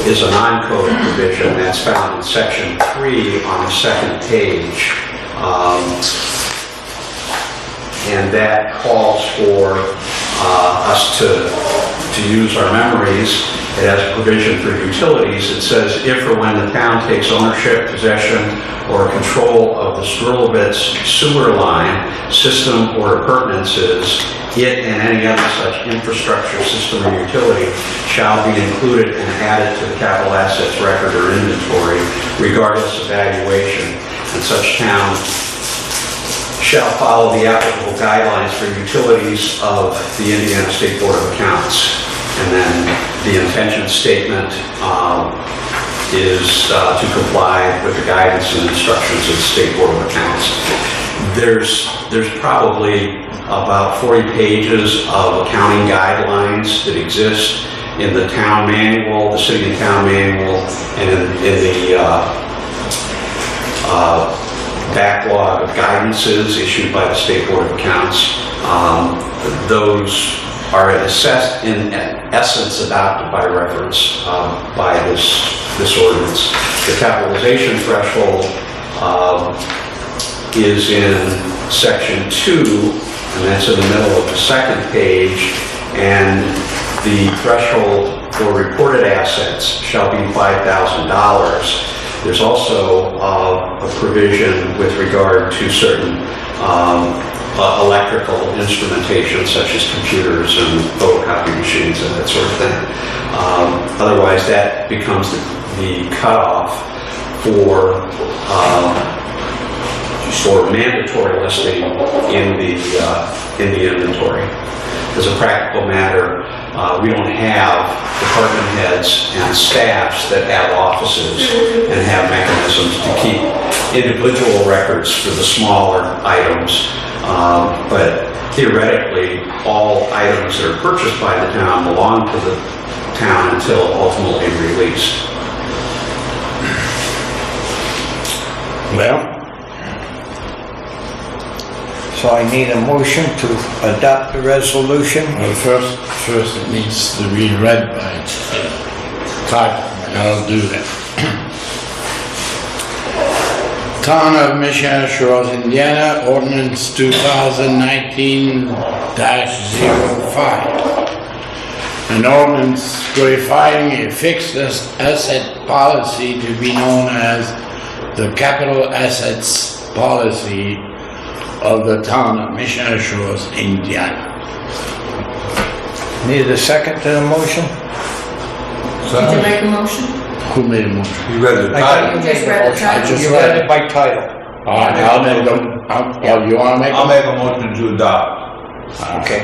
is a non-code provision that's found in section 3 on the second page. And that calls for us to use our memories. It has a provision for utilities. It says, if or when the town takes ownership, possession, or control of the Skrulovitz sewer line, system, or appurtenances, it and any other such infrastructure, system, or utility shall be included and added to the capital assets record or inventory, regardless of valuation, and such town shall follow the applicable guidelines for utilities of the Indiana State Board of Accounts. And then the intention statement is to comply with the guidance and instructions of the State Board of Accounts. There's probably about 40 pages of accounting guidelines that exist in the town manual, the city and town manual, and in the backlog of guidances issued by the State Board of Accounts. Those are in essence adopted by reference by this ordinance. The capitalization threshold is in section 2, and that's in the middle of the second page, and the threshold for reported assets shall be $5,000. There's also a provision with regard to certain electrical instrumentation such as computers and photocopy machines and that sort of thing. Otherwise, that becomes the cutoff for mandatory listing in the inventory. As a practical matter, we don't have department heads and staffs that have offices and have mechanisms to keep individual records for the smaller items. But theoretically, all items that are purchased by the town belong to the town until ultimately released. Well, So I need a motion to adopt the resolution. well, first it needs to be read by title, and I'll do that. Town of Michiana Shores, Indiana, ordinance 2019-05. An ordinance codifying a fixed asset policy to be known as the capital assets policy of the town of Michiana Shores, Indiana. Need a second to the motion? Did you make a motion? Who made a motion? You read the I thought you You just made the read the motion. title. You read it by title. All right, I'll make them. Oh, you wanna make I'll them? make a motion to adopt. Okay.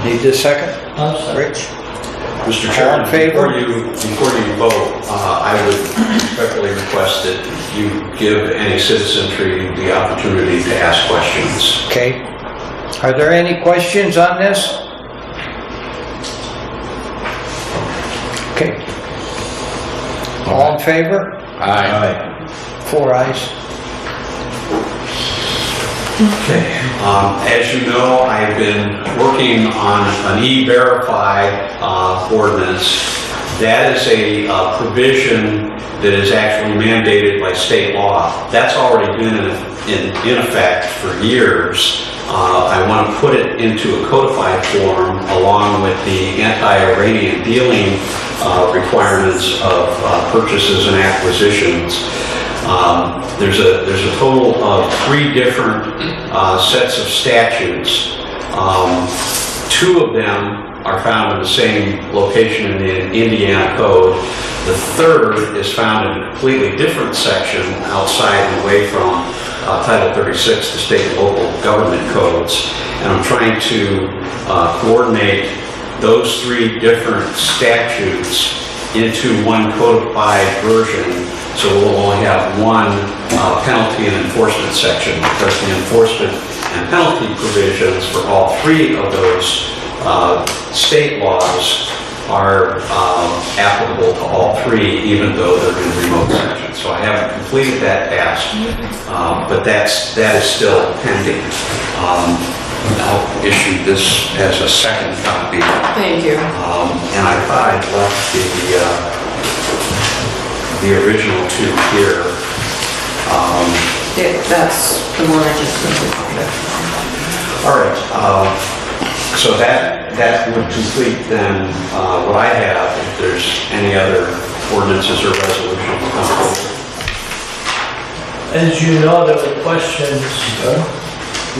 Need a second? I'm sorry. Rich? Mr. All Chairman, in favor? before you vote, I would respectfully request that you give any citizenry the opportunity to ask questions. Okay. Are there any questions on this? Okay. All in favor? Aye. 4 ayes. Okay. As you know, I've been working on an E-Verify ordinance. That is a provision that is actually mandated by state law. That's already been in effect for years. I want to put it into a codified form along with the anti-Iranian dealing requirements of purchases and acquisitions. There's a total of 3 different sets of statutes. 2 of them are found in the same location in the Indiana Code. The 3rd is found in a completely different section outside and away from Title 36, the state and local government codes. And I'm trying to coordinate those 3 different statutes into one codified version, so we'll only have one penalty and enforcement section, because the enforcement and penalty provisions for all 3 of those state laws are applicable to all 3, even though they're in remote sections. So I haven't completed that task, but that is still pending. I'll issue this as a second copy. Thank you. And I thought I'd left the original 2 here. That's the one I just printed. All right, so that would complete then what I have. If there's any other ordinances or resolutions to come forward. As you know, there were questions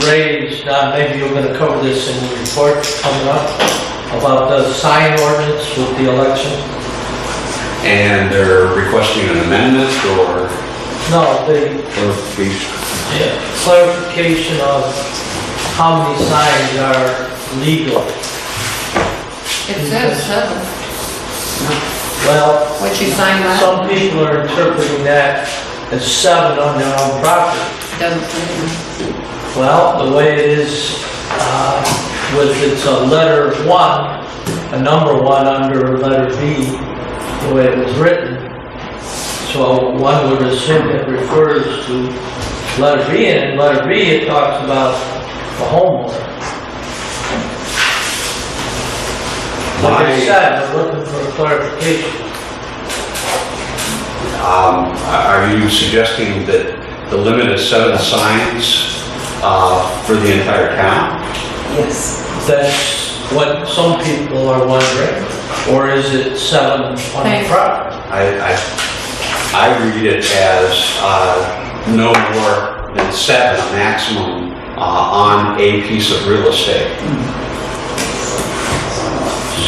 raised, maybe you're going to cover this in the report coming up, about the sign ordinance with the election. And they're requesting an amendment or? No, the clarification of how many signs are legal. It says 7. Well, What you signed last? some people are interpreting that as 7 on their own property. Doesn't say. Well, the way it is, it's a letter 1, a number 1 under letter B, the way it was written. So one would assume it refers to letter B, and in letter B it talks about the homeowner. Like I said, we're looking for a clarification. Are you suggesting that the limit is 7 signs for the entire town? Yes. That's what some people are wondering, or is it 7 on the Thanks. property? I read it as no more than 7 maximum on a piece of real estate.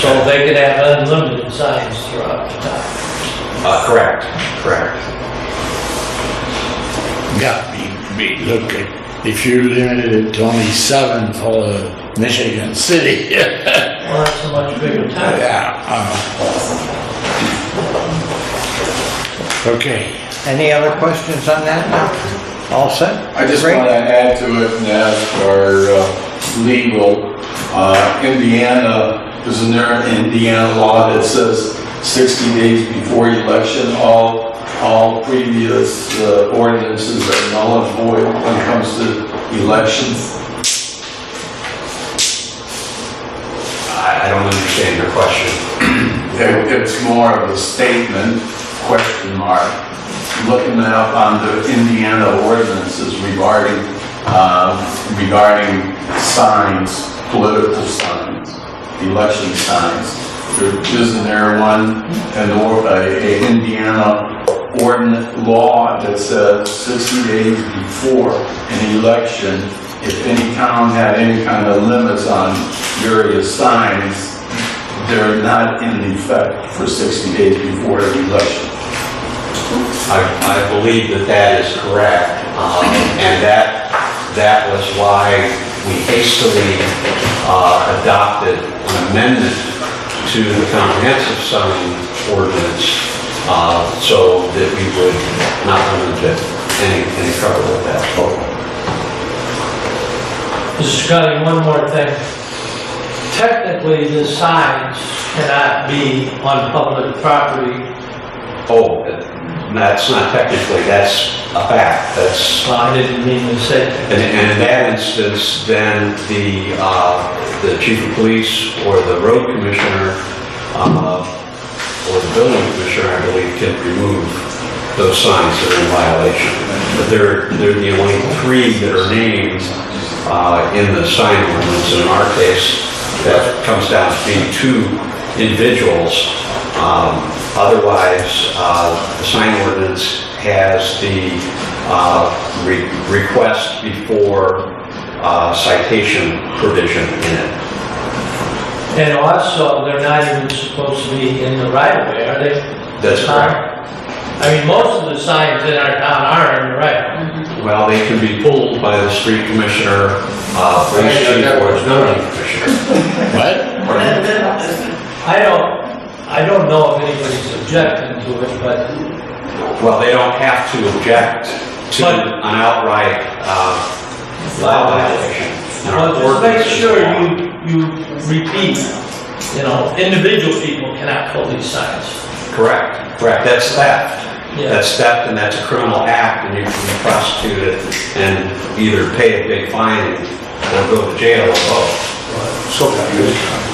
So they could have unlimited signs throughout the town. Correct, correct. Got me looking. If you limited it to only 7 for Michigan City. Well, that's a much bigger town. Yeah. Okay. Any other questions on that now? All set? I just Great. want to add to it and ask for legal. Indiana, isn't there an Indiana law that says 60 days before election, all previous ordinances are null and void when it comes to elections? I don't understand your question. It's more of a statement, question mark. Looking up on the Indiana ordinances regarding signs, political signs, election signs. Isn't there one, an Indiana ordinance law that says 60 days before an election, if any town had any kind of limits on various signs, they're not in effect for 60 days before the election? I believe that is correct, and that was why we hastily adopted an amendment to the comprehensive sign ordinance, so that we would not run into any trouble with that. Mr. Scotty, one more thing. Technically, the signs cannot be on public property. Oh, that's not technically, that's a fact. That's, I didn't mean to say that. and in that instance, then the chief of police or the road commissioner or the building commissioner, I believe, can remove those signs that are in violation. But they're the only 3 that are named in the sign ordinance. In our case, that comes down to being 2 individuals. Otherwise, the sign ordinance has the request before citation provision in it. And also, they're not even supposed to be in the right of way, are they? That's correct. I mean, most of the signs in our town are in the right of way. Well, they can be pulled by the street commissioner, police chief, or the building commissioner. What? I don't know if anybody's objecting to it, but Well, they don't have to object to an outright law violation. And our just make ordinance is sure law. you repeat, individual people cannot pull these signs. Correct, that's theft. Yeah. That's theft, and that's a criminal act, and you can be prosecuted and either pay a big fine or go to jail or both. So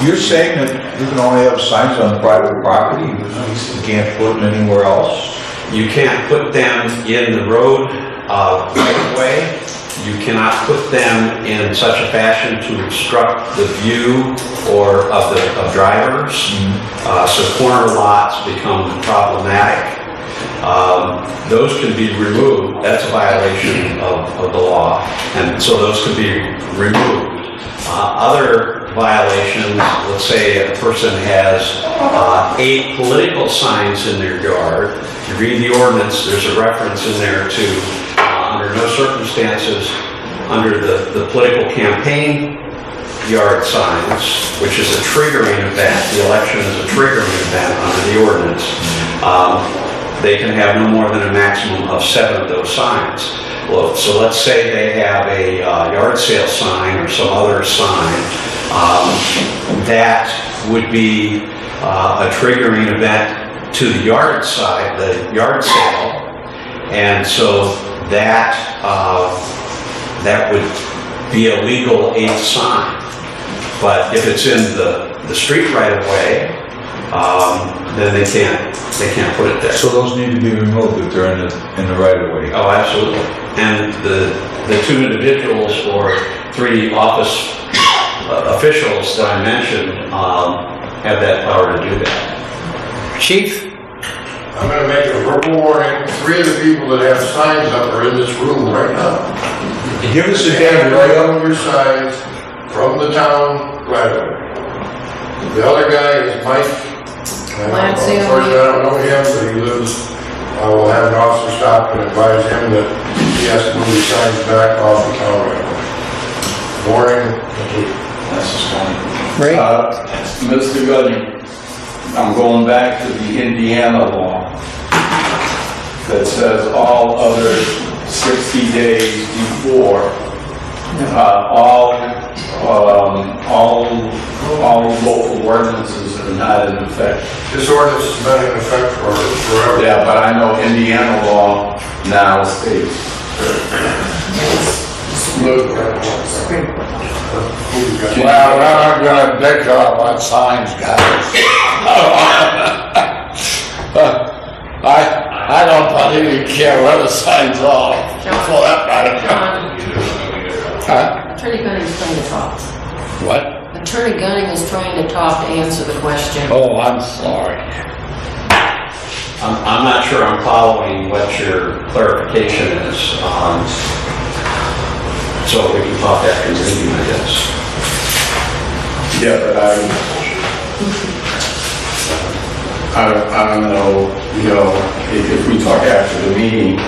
you're saying that you can only have signs on private property, you can't put them anywhere else? You can't put them in the road right of way. You cannot put them in such a fashion to obstruct the view or of drivers. So corner lots become problematic. Those can be removed. That's a violation of the law, and so those can be removed. Other violations, let's say a person has 8 political signs in their yard. You read the ordinance, there's a reference in there to under no circumstances, under the political campaign yard signs, which is a triggering event, the election is a triggering event under the ordinance, they can have no more than a maximum of 7 of those signs. Well, so let's say they have a yard sale sign or some other sign, that would be a triggering event to the yard side, the yard sale, and so that would be a legal 8th sign. But if it's in the street right of way, then they can't put it there. So those need to be removed if they're in the right of way? Oh, absolutely. And the 2 individuals or 3 office officials that I mentioned have that power to do that. Chief? I'm gonna make a verbal warning. 3 of the people that have signs up are in this room right now. Give us a They day, have Roy. your signs from the town right away. The other guy is Mike. Lansing. Unfortunately, I don't know him, but he lives, I will have an officer stop and advise him that he has to move his signs back off the town right away. Warning. That's just funny. Ray? Mr. Gooding, I'm going back to the Indiana law that says all other 60 days before, all local ordinances are not in effect. This ordinance has been in effect for forever. Yeah, but I know Indiana law now states. Well, we're not gonna dick up on signs, guys. I don't even care where the signs are, for that matter. Huh? Attorney Gunning is trying to talk. What? Attorney Gunning is trying to talk to answer the question. Oh, I'm sorry. I'm not sure I'm following what your clarification is, so we can talk after the meeting, I guess. Yeah, but I don't know, if we talk after the meeting,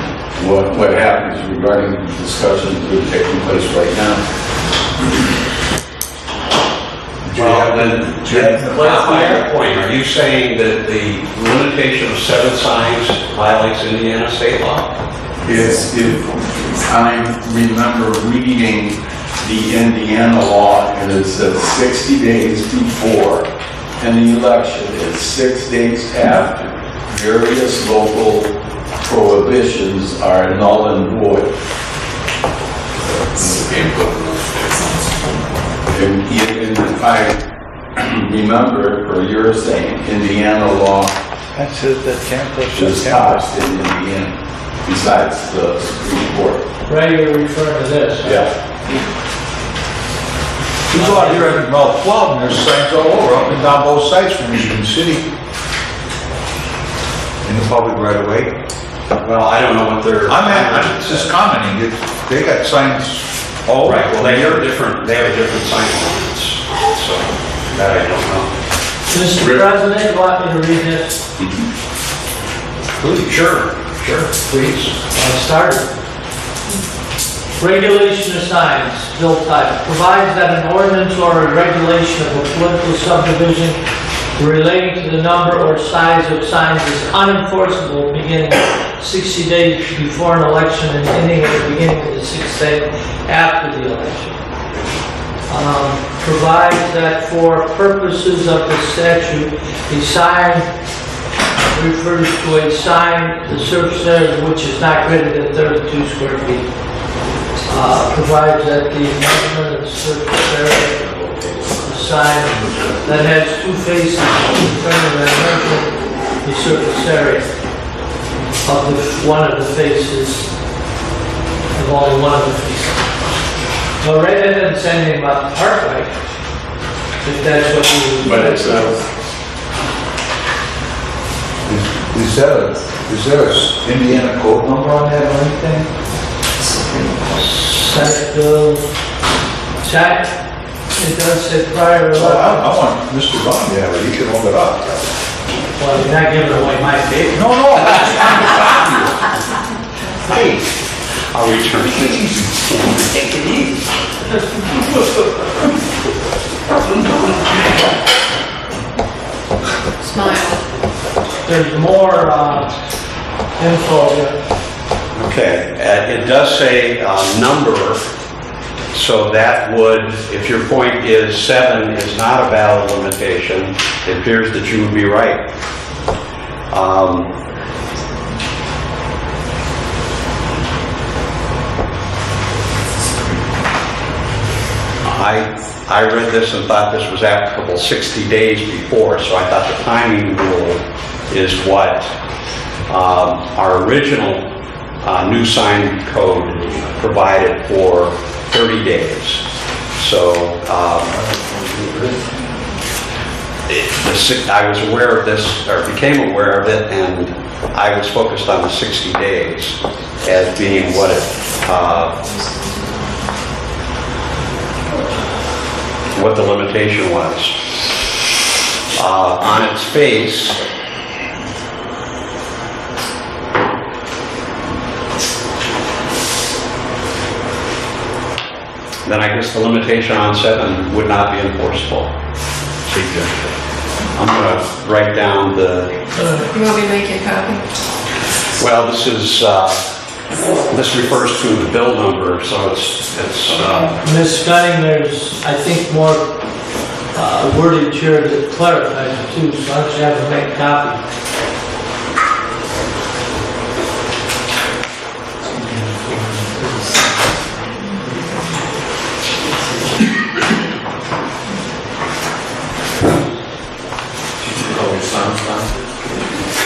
what happens regarding the discussions that are taking place right now. Well, then, to clarify your point, are you saying that the limitation of 7 signs violates Indiana state law? If I remember reading the Indiana law, and it says 60 days before an election, it's 6 days after, various local prohibitions are null and void. And if I remember, or you're saying, Indiana law That's it, the 10th of is September. passed in Indiana, besides the Supreme Court. Ray, you're referring to this? Yeah. You go out here at Mount 12, and there's signs all over, up and down both sides from Michigan City. In the public right of way. Well, I don't know what they're... I'm just commenting, they got signs all Right, well, they have a different sign ordinance, so that I don't know. Mr. President, you want me to read this? Please, sure, please. I started. Regulation of signs, bill title, provides that an ordinance or a regulation of a political subdivision relating to the number or size of signs is unenforceable beginning 60 days before an election and ending at the beginning of the 6th day after the election. Provides that for purposes of the statute, a sign refers to a sign, the surface area of which is not greater than 32 square feet. Provides that the measurement of the surface area of the sign that has 2 faces determine that measurement the surface area of one of the faces, of only one of the faces. Well, Ray didn't say anything about the parkway, if that's what you... But it's Is there a Indiana code number on that or anything? It does say prior to... I want Mr. Vaughn to have it, he can hold it up. Well, you're not giving away my paper. No, I'm just trying to stop you. Hey, I'll return take it easy. Take it easy. Smile. There's more info here. Okay, it does say number, so that would, if your point is 7 is not a valid limitation, it appears that you would be right. I read this and thought this was applicable 60 days before, so I thought the timing rule is what our original new sign code provided for 30 days. So I was aware of this, or became aware of it, and I was focused on the 60 days as being what the limitation was. On its face, then I guess the limitation on 7 would not be enforceable. I'm going to write down the... You want me to make you a copy? Well, this refers to the bill number, so it's Ms. Gunning, there's, I think, more wordage here that clarifies it too, so I'll just have to make a copy.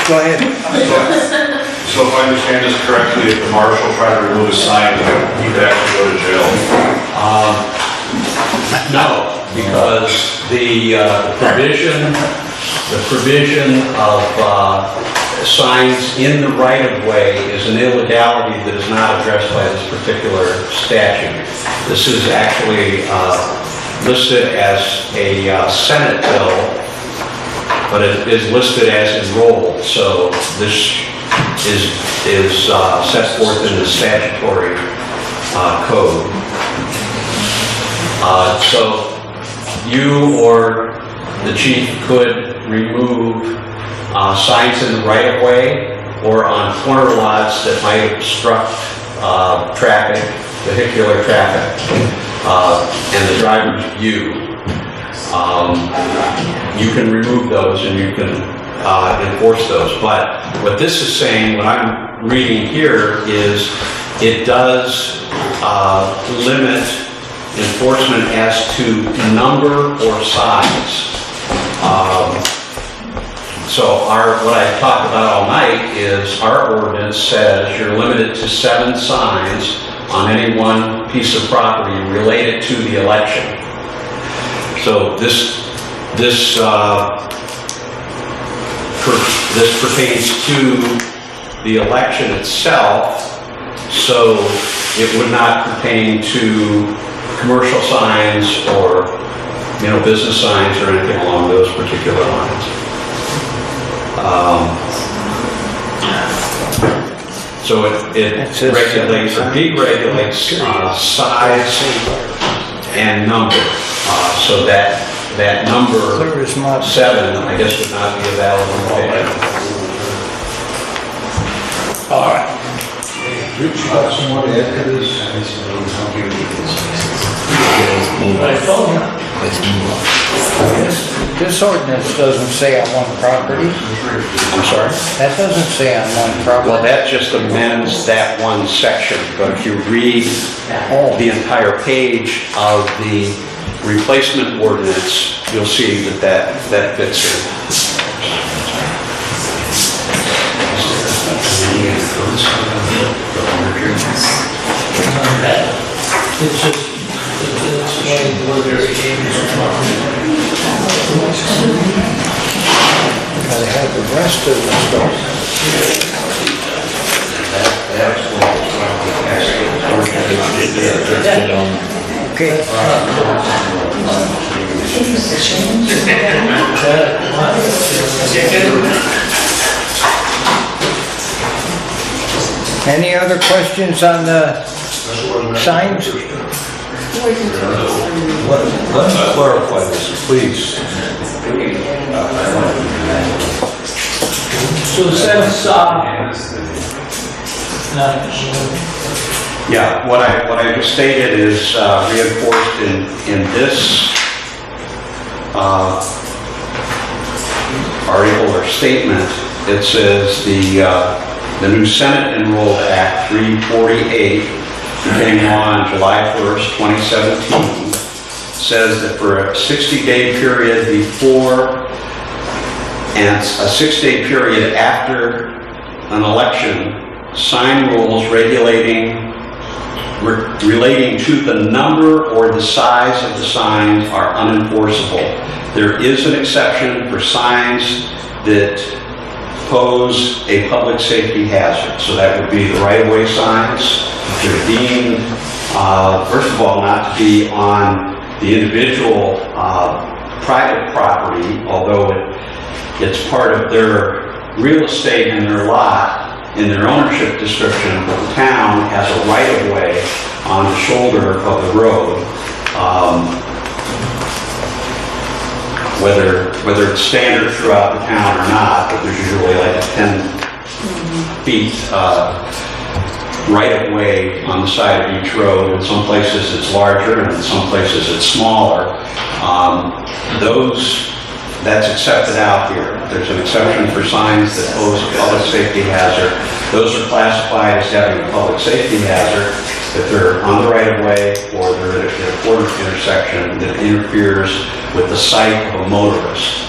Go ahead. So if I understand this correctly, if the marshal tried to remove a sign, he could actually go to jail? no, because the provision of signs in the right-of-way is an illegality that is not addressed by this particular statute. This is actually listed as a Senate bill, but it is listed as enrolled, so this is set forth in the statutory code. So you or the chief could remove signs in the right-of-way or on corner lots that might obstruct traffic, vehicular traffic, and the driver's view. You can remove those and you can enforce those. But what this is saying, what I'm reading here, is it does limit enforcement as to number or size. So what I talked about all night is our ordinance says you're limited to 7 signs on any one piece of property related to the election. So this pertains to the election itself, so it would not pertain to commercial signs or, business signs or anything along those particular lines. So it regulates or deregulates size and number, so that number 7, I guess, would not be a valid limitation. All right. This ordinance doesn't say on one property. I'm sorry? That doesn't say on one property. Well, that just amends that one section, but if you read the entire page of the replacement ordinance, you'll see that fits in. It's just, it's explained where there's Gotta have the rest of the stuff. Okay. Any other questions on the signs? Let me clarify this, please. So since, Yeah, what I just stated is reinforced in this article or statement. It says the new Senate Enrolled Act 348 came on July 1st, 2017, says that for a 60-day period before and a 6-day period after an election, sign rules relating to the number or the size of the signs are unenforceable. There is an exception for signs that pose a public safety hazard. So that would be the right-of-way signs. They're deemed, first of all, not to be on the individual private property, although it's part of their real estate and their lot in their ownership description, but the town has a right-of-way on the shoulder of the road. Whether it's standard throughout the town or not, but there's usually like a 10 feet right-of-way on the side of each road. In some places it's larger, and in some places it's smaller. That's accepted out here. There's an exception for signs that pose a public safety hazard. Those are classified as having a public safety hazard if they're on the right-of-way or they're at a quarter intersection that interferes with the sight of a motorist.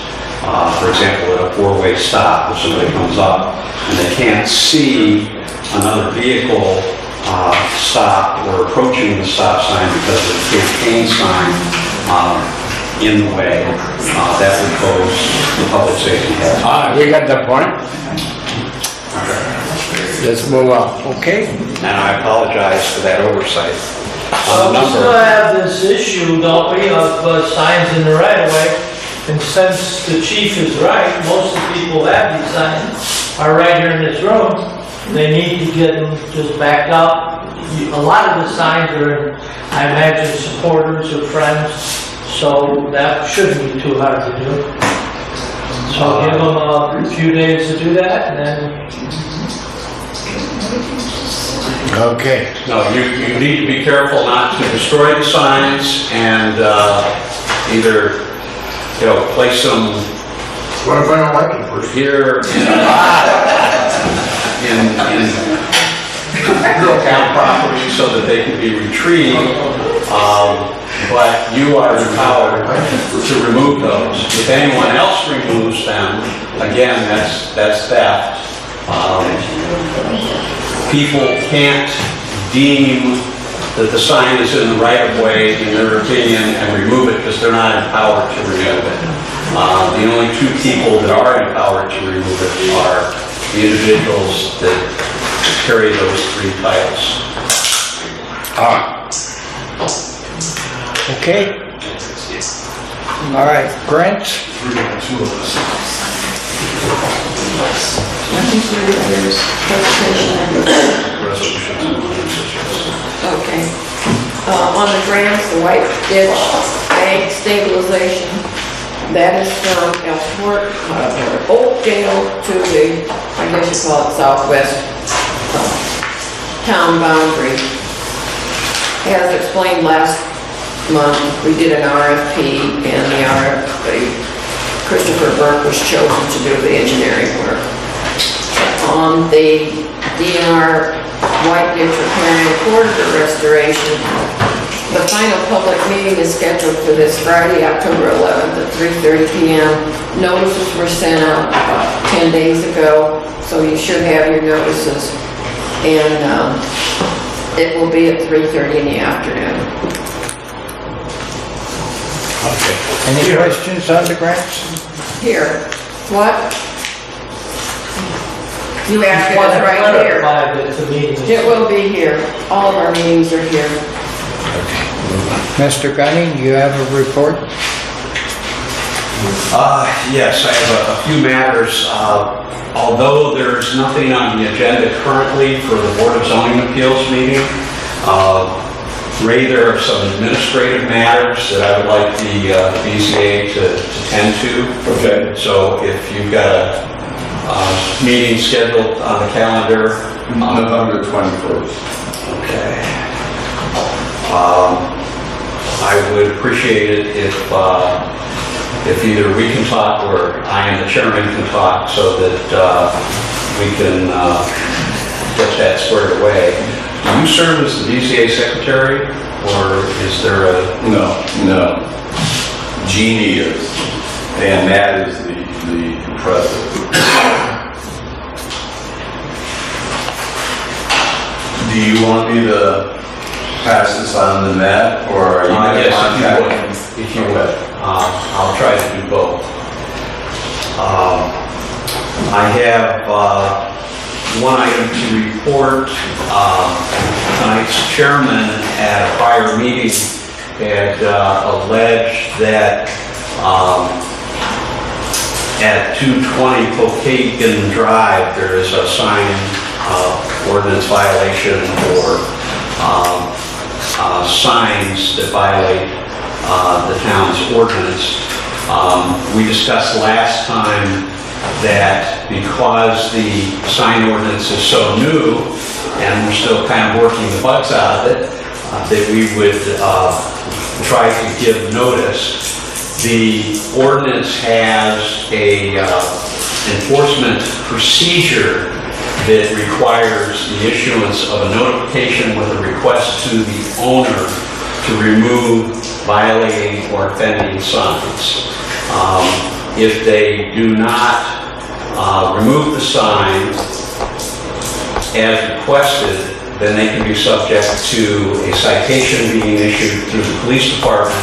For example, at a four-way stop, if somebody comes up and they can't see another vehicle stop or approaching the stop sign because of the campaign sign in the way, that would pose the public safety hazard. We got the point. Let's move on. Okay, And I apologize for that oversight. On the We still number, have this issue, don't we, of signs in the right of way? And since the chief is right, most of the people who have these signs are right here in this room. They need to get them just backed up. A lot of the signs are, I imagine, supporters or friends, so that shouldn't be too hard to do. So give them a few days to do that, and then Okay. no, you need to be careful not to destroy the signs and either, place them What if I don't like it first? here in town property so that they can be retrieved, but you are empowered to remove those. If anyone else removes them, again, that's theft. People can't deem that the sign is in the right-of-way, in their opinion, and remove it because they're not empowered to remove it. The only two people that are empowered to remove it are the individuals that carry those three titles. okay. All right, grants? Okay. On the grants, the White Ditch Bank stabilization, that is from Oakdale to the, I guess you call it southwest town boundary. As explained last month, we did an RFP, and the RFP, Christopher Burke was chosen to do the engineering work. On the DNR White Ditch Repair and Corridor Restoration, the final public meeting is scheduled for this Friday, October 11th at 3:30 p.m. Notices were sent out about 10 days ago, so you should have your notices. And it will be at 3:30 in the afternoon. Okay. Any questions on the grants? Here, what? You asked I it want to right here. clarify that the meeting is. It will be here. All of our meetings are here. Mr. Gunning, you have a report? Yes, I have a few matters. Although there's nothing on the agenda currently for the Board of Zoning Appeals meeting, Ray, there are some administrative matters that I would like the BZA to tend to. Okay. So if you've got a meeting scheduled on the calendar. November 21st. Okay. I would appreciate it if either we can talk or I and the chairman can talk so that we can get that squared away. Do you serve as the BZA secretary, or is there a... No. Jeannie is, and Matt is the president. Do you want me to pass this on to Matt, or are you going to Yes, contact him? if you would. I'll try to do both. I have one item to report. Tonight's chairman at a prior meeting had alleged that at 220 Pokagon Drive, there is a sign ordinance violation or signs that violate the town's ordinance. We discussed last time that because the sign ordinance is so new and we're still kind of working the bugs out of it, that we would try to give notice. The ordinance has a enforcement procedure that requires the issuance of a notification with a request to the owner to remove violating or offending signs. If they do not remove the sign as requested, then they can be subject to a citation being issued through the police department,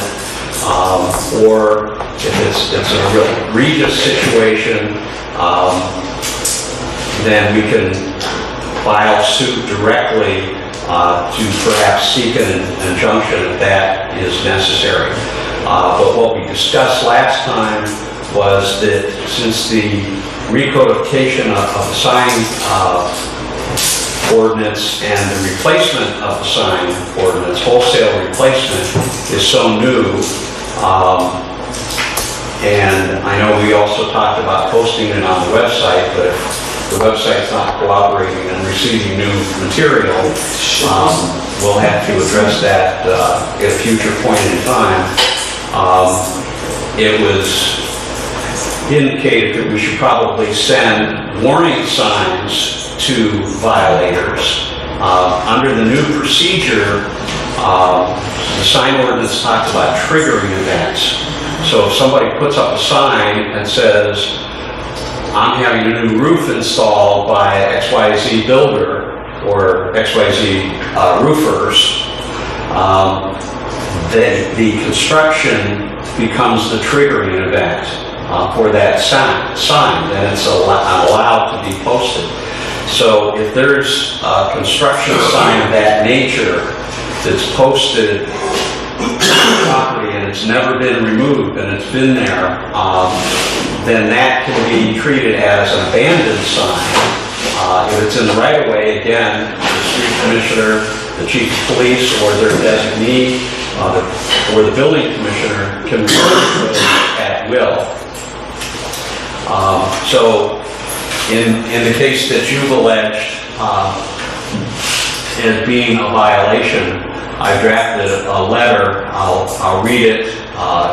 or if it's a real egregious situation, then we can file suit directly to perhaps seek an injunction if that is necessary. But what we discussed last time was that since the recodification of the sign ordinance and the replacement of the sign ordinance, wholesale replacement, is so new, and I know we also talked about posting it on the website, but if the website's not cooperating and receiving new material, we'll have to address that at a future point in time. It was indicated that we should probably send warning signs to violators. Under the new procedure, the sign ordinance talks about triggering events. So if somebody puts up a sign and says, I'm having a new roof installed by XYZ builder or XYZ roofers, then the construction becomes the triggering event for that sign, and it's allowed to be posted. So if there's a construction sign of that nature that's posted on the property and it's never been removed and it's been there, then that can be treated as an abandoned sign. If it's in the right of way, again, the street commissioner, the chief of police, or their designee, or the building commissioner can remove it at will. So in the case that you've alleged as being a violation, I drafted a letter. I'll read it.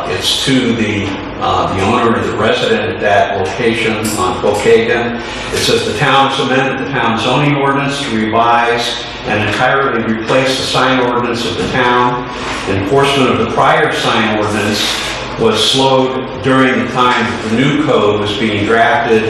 It's to the owner or the resident at that location on Pokagon. It says the town has amended the town zoning ordinance to revise and entirely replace the sign ordinance of the town. Enforcement of the prior sign ordinance was slowed during the time that the new code was being drafted,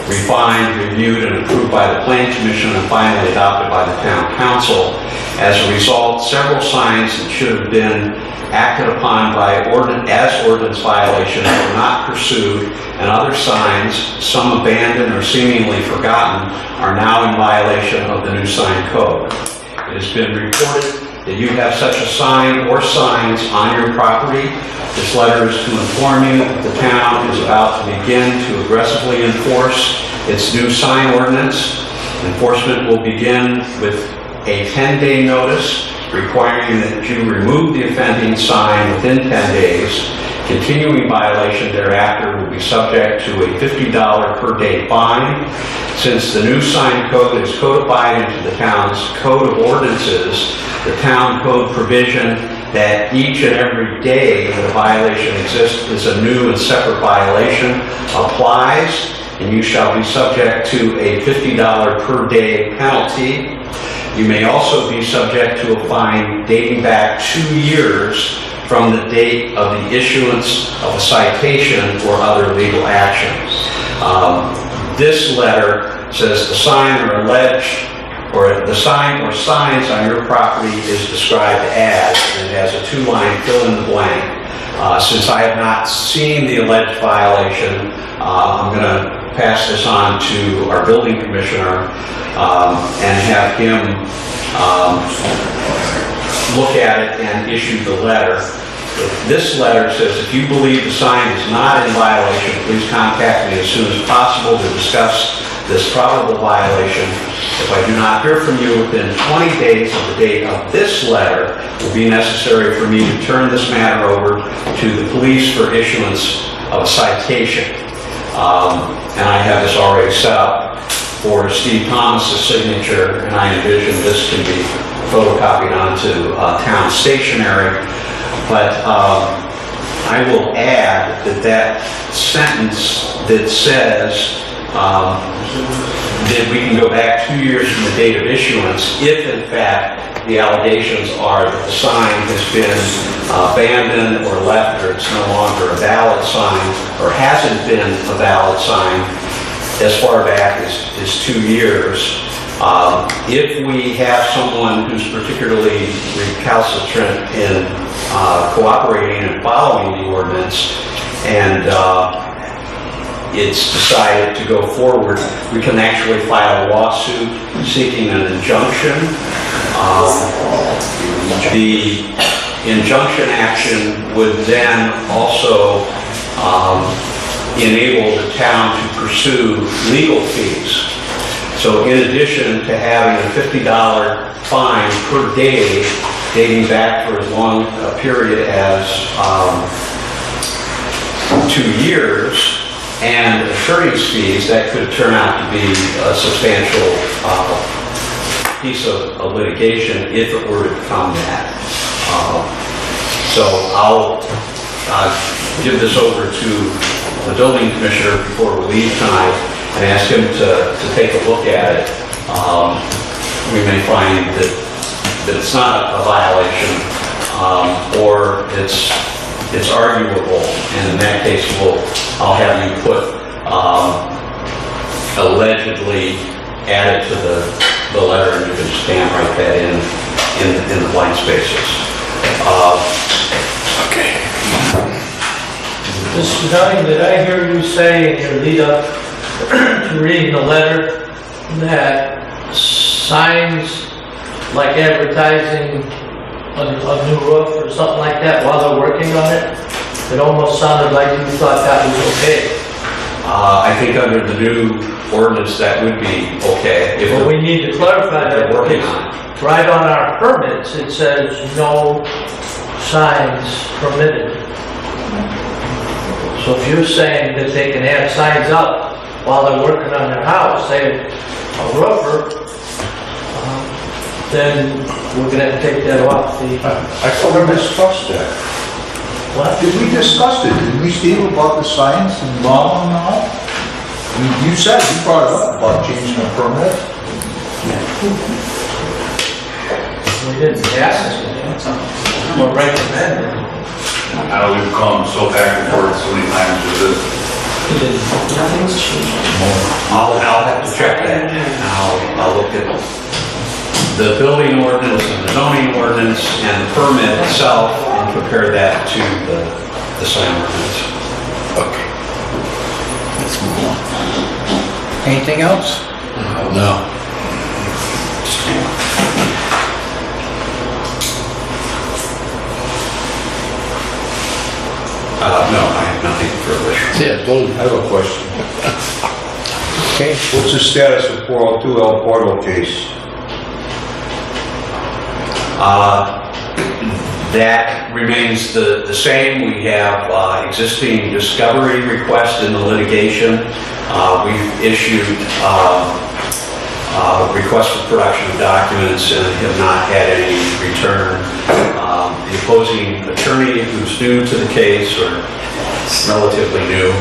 refined, reviewed, and approved by the Planning Commission and finally adopted by the Town Council. As a result, several signs that should have been acted upon by ordinance violations were not pursued, and other signs, some abandoned or seemingly forgotten, are now in violation of the new sign code. It has been reported that you have such a sign or signs on your property. This letter is to inform you that the town is about to begin to aggressively enforce its new sign ordinance. Enforcement will begin with a 10-day notice requiring that you remove the offending sign within 10 days. Continuing violation thereafter will be subject to a $50 per day fine. Since the new sign code is codified into the town's code of ordinances, the town code provision that each and every day that a violation exists is a new and separate violation applies, and you shall be subject to a $50 per day penalty. You may also be subject to a fine dating back 2 years from the date of the issuance of a citation or other legal action. This letter says the sign or alleged, or the sign or signs on your property is described as, and it has a 2-line fill in the blank. Since I have not seen the alleged violation, I'm going to pass this on to our building commissioner and have him look at it and issue the letter. This letter says, if you believe the sign is not in violation, please contact me as soon as possible to discuss this probable violation. If I do not hear from you within 20 days of the date of this letter, it will be necessary for me to turn this matter over to the police for issuance of a citation. And I have this already set up for Steve Thomas's signature, and I envision this can be photocopied onto town stationery. But I will add that sentence that says that we can go back 2 years from the date of issuance if in fact the allegations are that the sign has been abandoned or left, or it's no longer a valid sign, or hasn't been a valid sign as far back as 2 years. If we have someone who's particularly recalcitrant in cooperating and following the ordinance, and it's decided to go forward, we can actually file a lawsuit seeking an injunction. The injunction action would then also enable the town to pursue legal fees. So in addition to having a $50 fine per day dating back for as long a period as 2 years, and attorney's fees, that could turn out to be a substantial piece of litigation if it were to become that. So I'll give this over to the building commissioner before we leave tonight and ask him to take a look at it. We may find that it's not a violation, or it's arguable, and in that case, I'll have you put allegedly added to the letter, and you can stand right that in the blank spaces. Okay. Mr. Dunning, did I hear you say in your lead up to reading the letter that signs like advertising a new roof or something like that while they're working on it? It almost sounded like you thought that was okay. I think under the new ordinance that would be okay. But we need to clarify that because right on our permits it says no signs permitted. So if you're saying that they can have signs up while they're working on their house, say a roofer, then we're gonna have to take that off the... I thought we discussed that. What? Did we discuss it? Did we, Steve, about the signs and law and all? You said, you brought it up about changing the permit. We didn't ask it. We're recommending. I know we've come so back and forth so many times with this. Nothing's changed. I'll have to check that, and I'll look at the building ordinance and the zoning ordinance and the permit itself and compare that to the sign ordinance. Okay. Let's move on. Anything else? No. No, I have nothing further. Yeah, totally. I have a question. Okay. What's the status of 402 El Portal case? That remains the same. We have existing discovery requests in the litigation. We've issued requests for production of documents and have not had any return. The opposing attorney, who's new to the case or relatively new,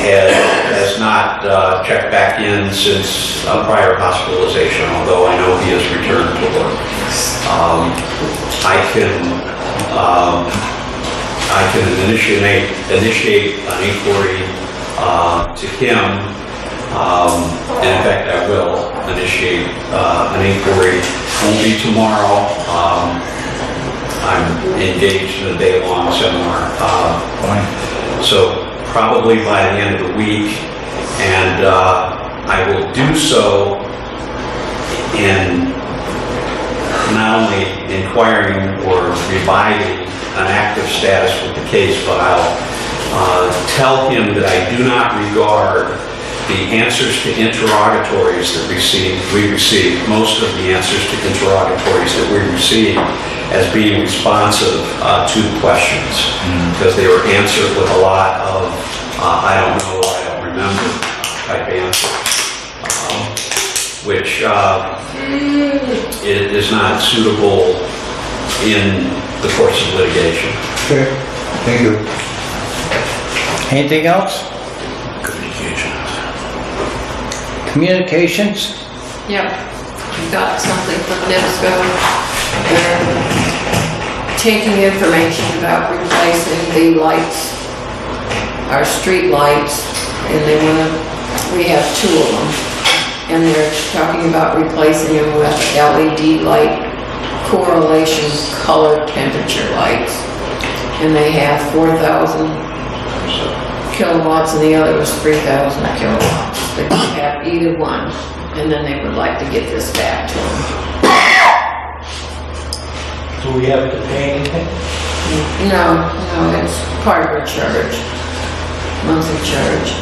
has not checked back in since a prior hospitalization, although I know he has returned to work. I can initiate an inquiry to him, and in fact I will initiate an inquiry. Won't be tomorrow. I'm engaged in a day-long seminar. So probably by the end of the week, and I will do so in not only inquiring or reviving an active status with the case, but I'll tell him that I do not regard the answers to interrogatories that we received, most of the answers to interrogatories that we received, as being responsive to questions, because they were answered with a lot of I don't know, I don't remember type answers, which is not suitable in the course of litigation. Okay, thank you. Anything else? Communications? Yep, we got something from NIPSCO. They're taking information about replacing the lights, our street lights, and we have 2 of them. And they're talking about replacing them with LED light correlation color temperature lights. And they have 4,000 kilowatts and the other was 3,000 kilowatts. They could have either one, and then they would like to get this back to them. Do we have to pay anything? No, it's part of their charge, monthly charge.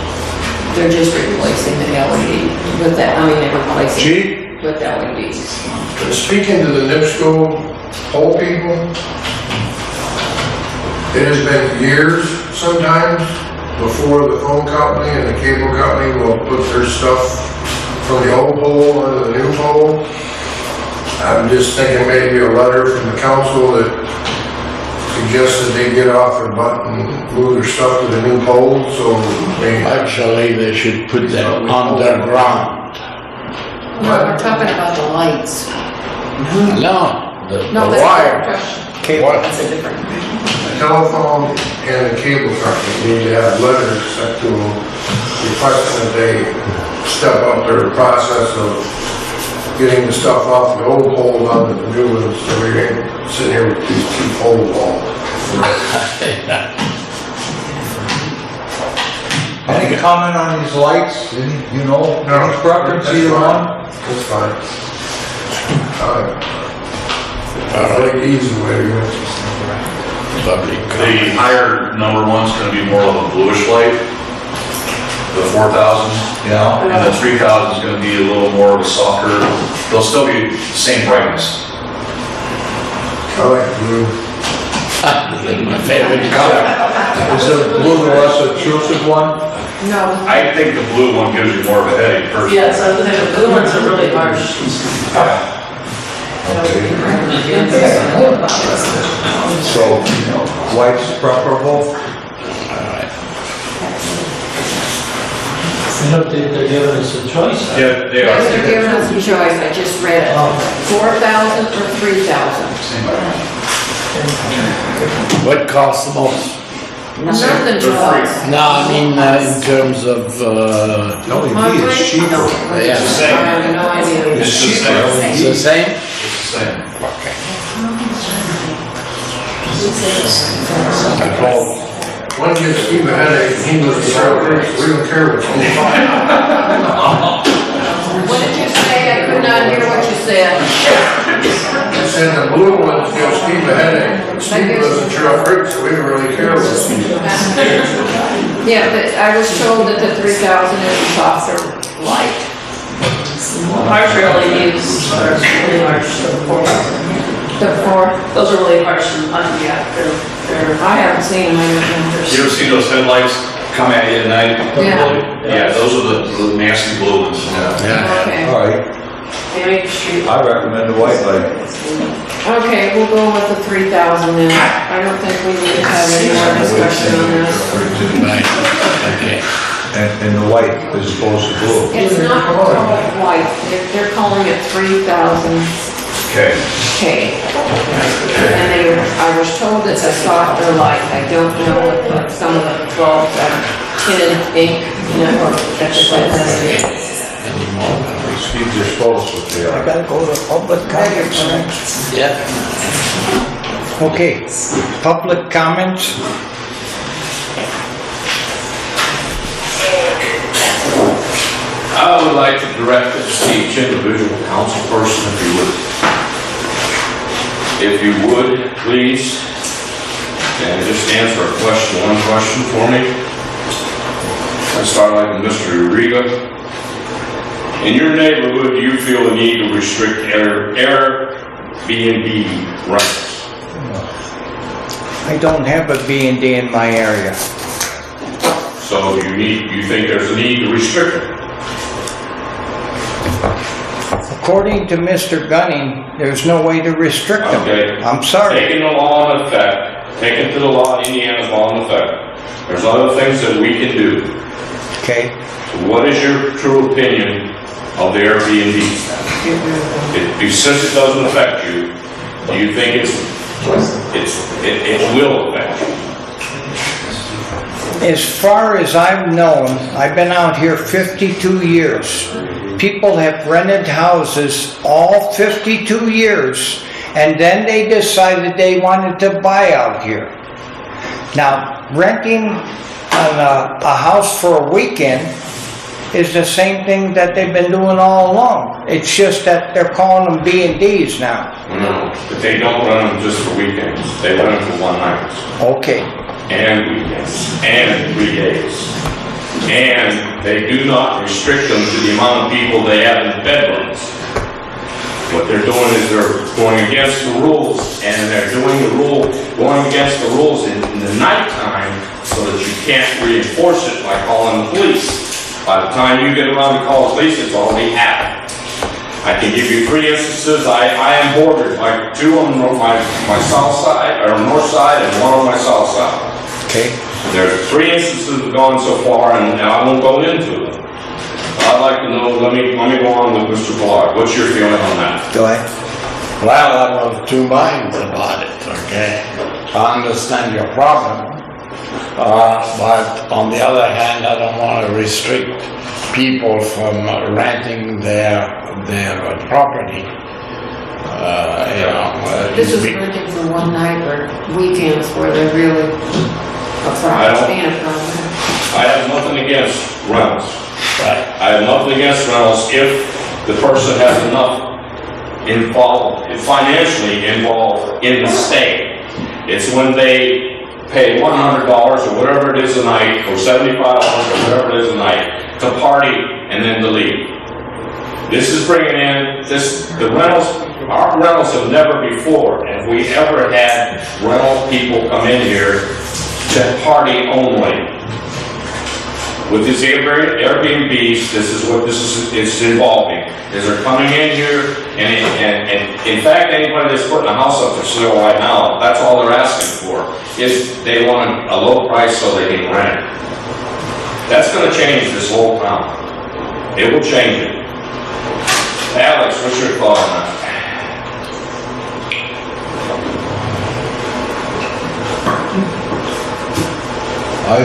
They're just replacing the LED with that, they're replacing Chief? with LEDs. Speaking to the NIPSCO poll people, it has been years sometimes before the phone company and the cable company will put their stuff from the old pole onto the new pole. I'm just thinking maybe a letter from the council that suggests that they get off their butt and move their stuff to the new pole, so they... Actually, they should put them underground. No, we're talking about the lights. No, the No, that's wire. Cable. That's a different. The telephone and the cable company need to have letters sent to them requesting that they step up their process of getting the stuff off the old poles onto the new ones, so we ain't sitting here with these 2 pole walls. Any comment on these lights? Any preference, that's either fine. one? That's fine. I think the easy way to go. Public The comment. higher number one's gonna be more of a bluish light, the 4,000. Yeah. And the 3,000 is gonna be a little more of a softer, they'll still be the same brightness. I like blue. My favorite color. Is the blue the less obtrusive one? No, I think the blue one gives you more of a headache personally. Yeah, so the blue ones are really harsh. So, white's preferable? I know they're giving us a choice. Yeah, they yes, they're are. giving us a choice, I just read it. 4,000 or 3,000. What costs the most? Nothing to us. No, I mean, in terms of, LED is cheaper. Yeah. I have no idea. It's the same. it's the same? It's the same. I called, One gives Steve a headache, he goes to Syracuse, we don't care what you What did you say? I could not hear what you said. I said the blue ones give Steve a headache, Steve goes to Syracuse, so we don't really care what you Yeah, but I was told that the 3,000 is a softer light. Harsh LEDs are really harsh, The 4, those are really harsh and, yeah, I haven't seen them, I don't know. You ever see those headlights come at you at night? Yeah. Yeah, those are the nasty blue ones. yeah. Okay. All right, they make street. I recommend the white light. Okay, we'll go with the 3,000 then. I don't think we need to have any more discussion on this. Right, okay. And the white as opposed to blue. It's not called white, they're calling it 3,000 Okay. K. And I was told it's a softer light. I don't know if some of the bulbs are tinted ink, that's what it says. Steve disposed with the. I gotta go to public comment. Yeah. Okay, public comments? I would like to direct it to each individual council person, if you would, please, and just answer one question for me. I start like with Mr. Uriga. In your neighborhood, do you feel the need to restrict Airbnb rentals? I don't have a B&D in my area. So you think there's a need to restrict it? According to Mr. Gunning, there's no way to restrict them. Okay. I'm sorry. Taking the law in effect, taking to the law, Indiana's law in effect, there's other things that we can do. Okay. So what is your true opinion of the Airbnb? Since it doesn't affect you, do you think it will affect you? As far as I've known, I've been out here 52 years. People have rented houses all 52 years, and then they decided they wanted to buy out here. Now, renting on a house for a weekend is the same thing that they've been doing all along. It's just that they're calling them B&Ds now. No, but they don't run them just for weekends. They run them for one night. Okay. And weekends, and 3 days. And they do not restrict them to the amount of people they have in the bedrooms. What they're doing is they're going against the rules, and they're going against the rules in the nighttime so that you can't reinforce it by calling the police. By the time you get around to call the police, it's already happened. I can give you 3 instances. I am bordered, like 2 on my south side, or north side, and 1 on my south side. Okay. There's 3 instances that have gone so far, and I won't go into them. I'd like to know, let me go on with Mr. Ballard. What's your feeling on that? Go ahead. Well, I'm of 2 minds about it, okay? I understand your problem, but on the other hand, I don't want to restrict people from renting their property. This is renting for one night or weekends where they're really I have nothing against rentals. Right. I have nothing against rentals if the person has enough financially involved in the stay. It's when they pay $100 or whatever it is a night, or $75 or whatever it is a night, to party and then to leave. This is bringing in our rentals have never before, and if we ever had rental people come in here to party only. With these Airbnbs, this is what it's involving, is they're coming in here, and in fact, anybody that's putting a house up for sale right now, that's all they're asking for, is they want a low price so they can rent it. That's gonna change this whole town. It will change it. Alex, what's your thought on that? I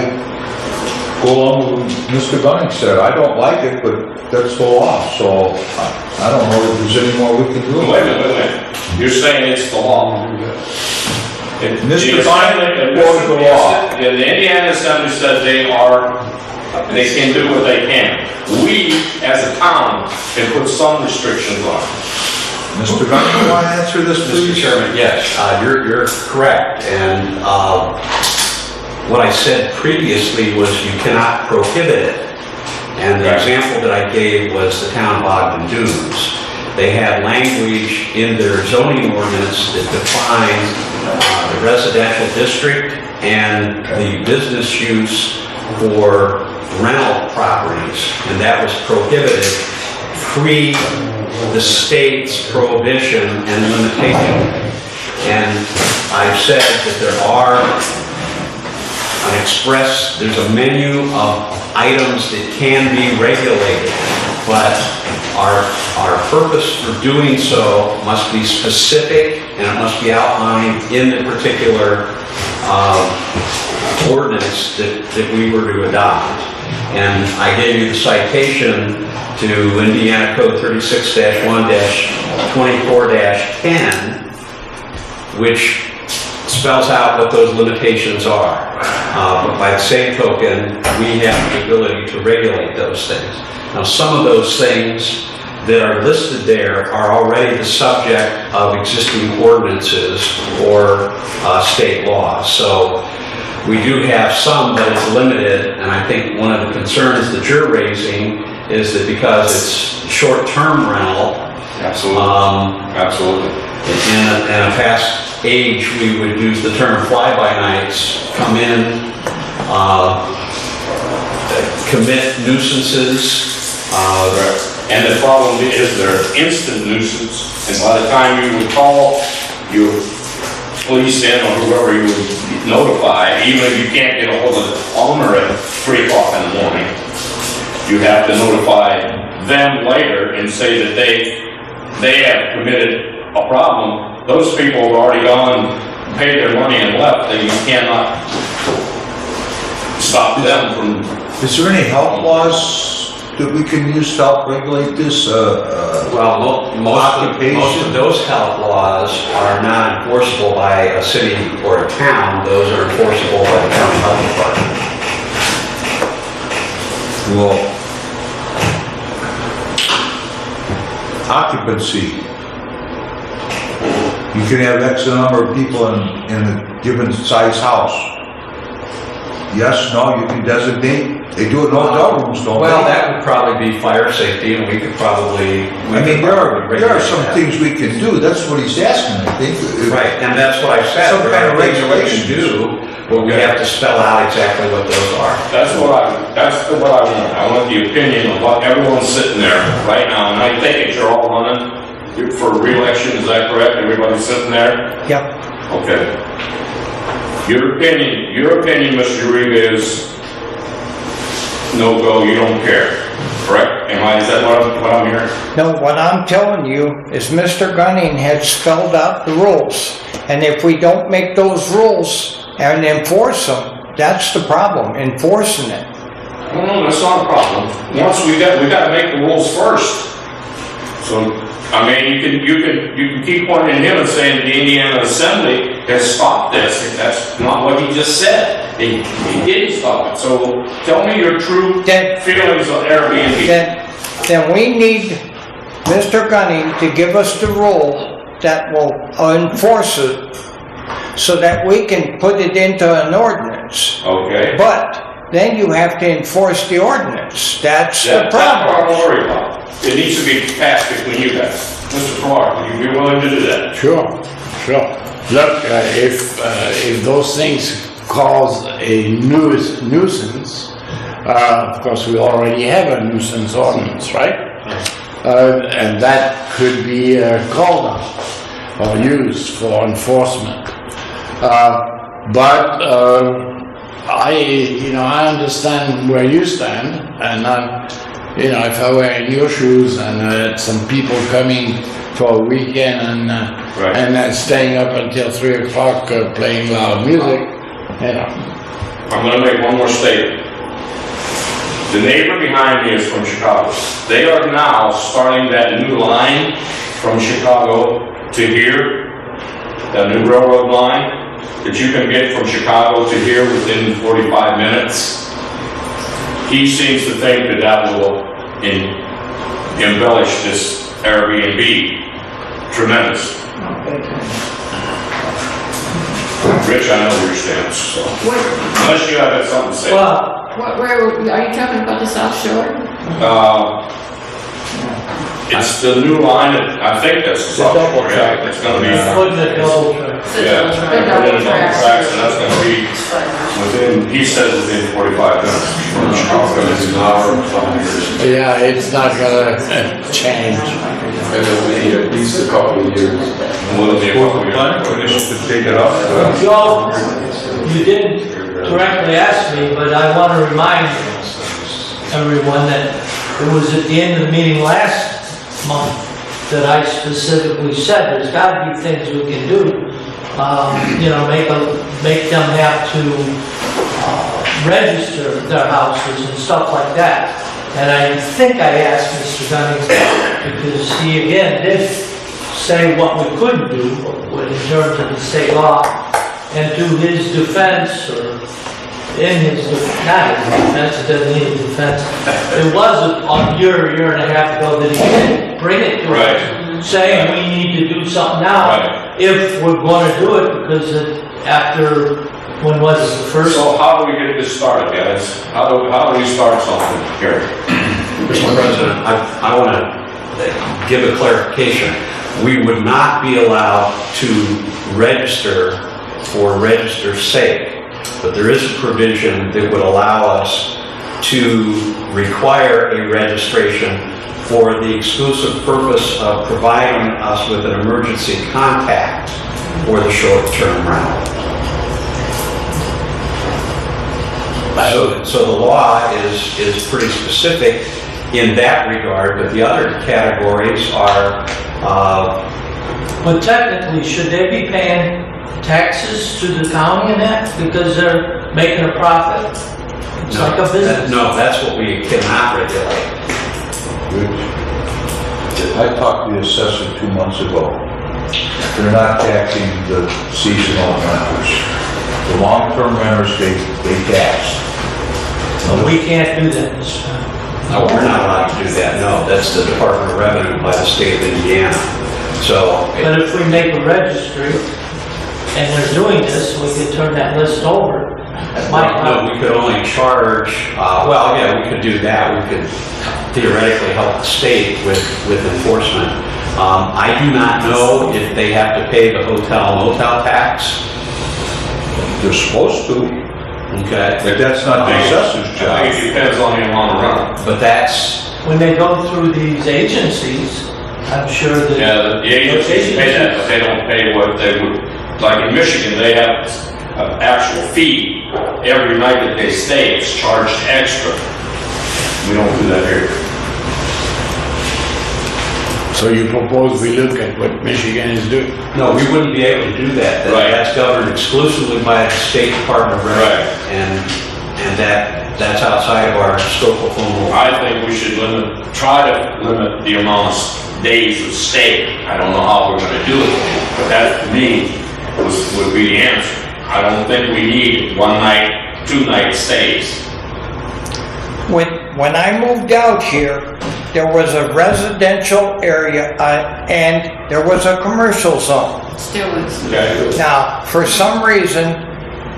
go along with what Mr. Gunning said. I don't like it, but that's the law, so I don't know if there's any more we can do. Wait a minute. You're saying it's the law. Mr. Gunning quoted the law. The Indiana Assembly said they can do what they can. We, as a town, can put some restrictions on it. Mr. Gunning, you want to answer this, please? Mr. Chairman, yes, you're correct. And what I said previously was you cannot prohibit it. And the example that I gave was the town of Ogden Dunes. They have language in their zoning ordinance that defines the residential district and the business use for rental properties. And that was prohibited pre the state's prohibition and limitation. And I've said that there's a menu of items that can be regulated, but our purpose for doing so must be specific and it must be outlined in the particular ordinance that we were to adopt. And I gave you the citation to Indiana Code 36-1-24-10, which spells out what those limitations are. But by the same token, we have the ability to regulate those things. Now, some of those things that are listed there are already the subject of existing ordinances or state laws. So we do have some, but it's limited, and I think one of the concerns that you're raising is that because it's short-term rental, Absolutely. in a past age, we would use the term fly-by-nights, come in, commit nuisances. And the problem is they're instant nuisance, and by the time you would call your police in or whoever you would notify, even if you can't get a hold of the owner at 3 o'clock in the morning, you have to notify them later and say that they have committed a problem. Those people have already gone, paid their money and left, and you cannot stop them from... Is there any health laws that we can use to help regulate this? Well, most of those health laws are not enforceable by a city or a town. Those are enforceable by the county health department. Well, occupancy. You can have X number of people in a given size house. Yes, no, you can designate. They do it in hotel rooms, don't they? Well, that would probably be fire safety, and we could probably... I mean, there are some things we can do. That's what he's asking, I think. Right, and that's what I said. Some kind of regulation do, but we have to spell out exactly what those are. That's what I want. I want the opinion of what everyone's sitting there right now, and I think you're all running for re-election, is that correct? Everybody's sitting there? Yep. Okay. Your opinion, Mr. Uribe, is no go, you don't care, correct? Is that what I'm hearing? No, what I'm telling you is Mr. Gunning had spelled out the rules. And if we don't make those rules and enforce them, that's the problem, enforcing it. No, that's not a problem. Once we got to make the rules first. So, I mean, you can keep pointing at him and saying the Indiana Assembly has stopped this. That's not what he just said. He didn't stop it. So tell me your true feelings on Airbnb. Then we need Mr. Gunning to give us the rule that will enforce it so that we can put it into an ordinance. Okay. But then you have to enforce the ordinance. That's the problem. That's what I'm worried about. It needs to be passed between you guys. Mr. Clark, would you be willing to do that? Sure. Look, if those things cause a nuisance, of course we already have a nuisance ordinance, right? And that could be called on or used for enforcement. But I understand where you stand, and if I were in your shoes and had some people coming for a weekend and staying up until 3 o'clock playing loud music, I'm going to make one more statement. The neighbor behind me is from Chicago. They are now starting that new line from Chicago to here, that new railroad line that you can get from Chicago to here within 45 minutes. He seems to think that will embellish this Airbnb tremendous. Rich, I know your stance, so unless you have something to say. Well, where are you talking about, the South Shore? It's the new line, I think that's the South Shore, yeah, it's gonna be. Putting it double track. Yeah, put it in double tracks, and that's gonna be within, he says within 45 minutes. Yeah, it's not gonna change. And it'll be at least a couple of years. Will it be a couple of Planning years? commission could take it up. Joe, you didn't correctly ask me, but I want to remind everyone that it was at the end of the meeting last month that I specifically said there's got to be things we can do. Make them have to register their houses and stuff like that. And I think I asked Mr. Gunning, because he again did say what we couldn't do in terms of the state law. And to his defense, or in his, not his defense, it doesn't need a defense. It was a year and a half ago that he did bring it to us, saying we need to do something now if we're going to do it, because after, when was it, the first? So how do we get this started, guys? How do we start something here? Mr. President, I want to give a clarification. We would not be allowed to register for register's sake, but there is a provision that would allow us to require a registration for the exclusive purpose of providing us with an emergency contact for the short-term rental. So the law is pretty specific in that regard, but the other categories are... But technically, should they be paying taxes to the county in that, because they're making a profit? It's like a business. No, that's what we cannot regulate. I talked to the assessor 2 months ago. They're not taxing the seasonal renters. The long-term renters, they tax. But we can't do that this time. No, we're not allowed to do that, no. That's the Department of Revenue by the state of Indiana. So... But if we make a registry, and they're doing this, we could turn that list over. No, we could only charge, well, yeah, we could do that. We could theoretically help the state with enforcement. I do not know if they have to pay the hotel motel tax. They're supposed to. Okay. But that's not the assessor's I job. think it depends on the amount of rental. But that's... When they go through these agencies, I'm sure that... Yeah, the agencies pay that, but they don't pay what they would, like in Michigan, they have an actual fee. Every night that they stay, it's charged extra. We don't do that here. So you propose we look at what Michigan is doing? No, we wouldn't be able to do that. Right. That's governed exclusively by the State Department of Revenue. Right. And that's outside of our scope of home. I think we should try to limit the amount of days of stay. I don't know how we're gonna do it, but that to me would be the answer. I don't think we need 1 night, 2 night stays. When I moved out here, there was a residential area and there was a commercial zone. Still is. Okay? Now, for some reason,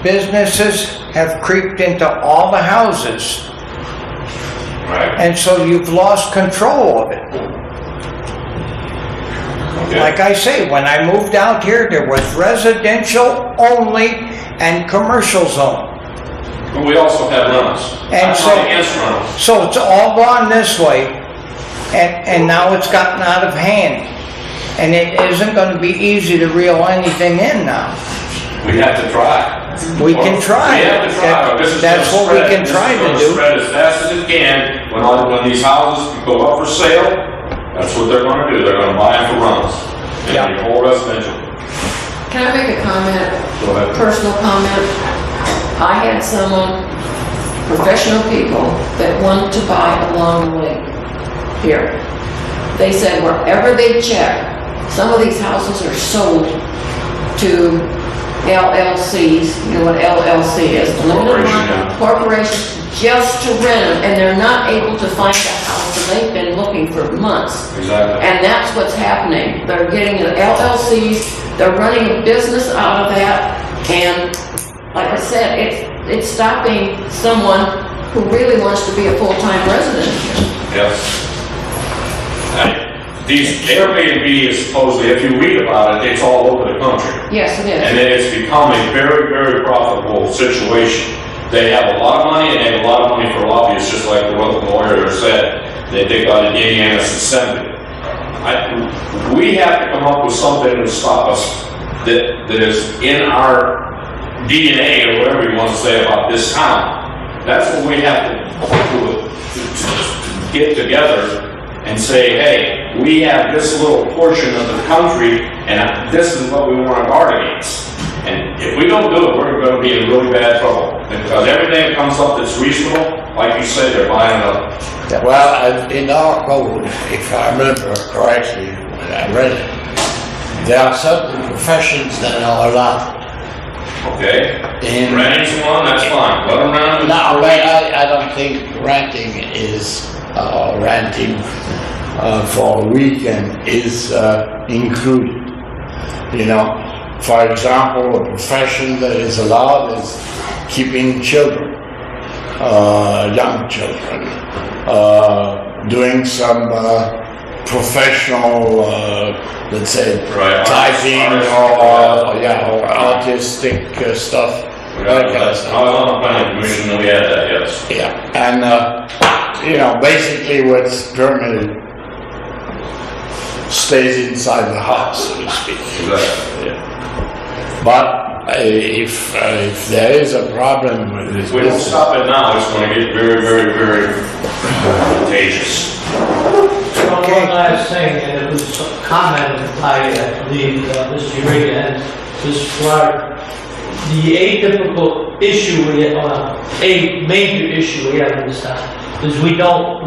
businesses have creeped into all the houses, Right. and so you've lost control of it. Okay. Like I say, when I moved out here, there was residential only and commercial zone. But we also have rentals. And I'm so- not against rentals. So it's all gone this way, and now it's gotten out of hand. And it isn't gonna be easy to reel anything in now. We have to try. We can try. We have to try. This is That's gonna what we spread. can try to This is do. gonna spread as fast as it can. When these houses go up for sale, that's what they're gonna do. They're gonna buy them for rentals. Yeah. And the whole residential. Can I make a comment? Go ahead. Personal comment? I had someone, professional people, that wanted to buy along the lake here. They said wherever they check, some of these houses are sold to LLCs, you know what LLC is? Limited liability corporations, just to rent them, and they're not able to find a house, and they've been looking for months. Exactly. And that's what's happening. They're getting the LLCs, they're running a business out of that, and like I said, it's stopping someone who really wants to be a full-time resident here. Yes. These Airbnb is supposedly, if you read about it, it's all over the country. Yes, it And is. it's become a very, very profitable situation. They have a lot of money and they have a lot of money for lobbyists, just like the lawyer said, that they got in Indiana Assembly. We have to come up with something to stop us that is in our DNA or whatever you want to say about this town. That's what we have to get together and say, hey, we have this little portion of the country and this is what we want to guard against. And if we don't do it, we're going to be in really bad trouble. Because everything that comes up that's reasonable, like you said, they're buying it up. Well, in our code, if I remember correctly, when I read it, there are certain professions that are allowed. okay? In- Renting someone, that's fine, let them rent them. No, but I don't think renting is, renting for a weekend is included. You know, for example, a profession that is allowed is keeping children, young children, doing some professional, let's say, Right, typing or artistic stuff. I was on the planning commission, we had that, yes. Yeah, and, you know, basically what's permitted stays inside the house, so to speak. Exactly. Yeah. But if there is a problem with this If we don't business, stop it now, it's gonna get very, very, very contagious. Okay. One last thing, and it was commented by, I believe, Mr. Eureka and Mr. Clark. The atypical issue a major issue we have in this town is we don't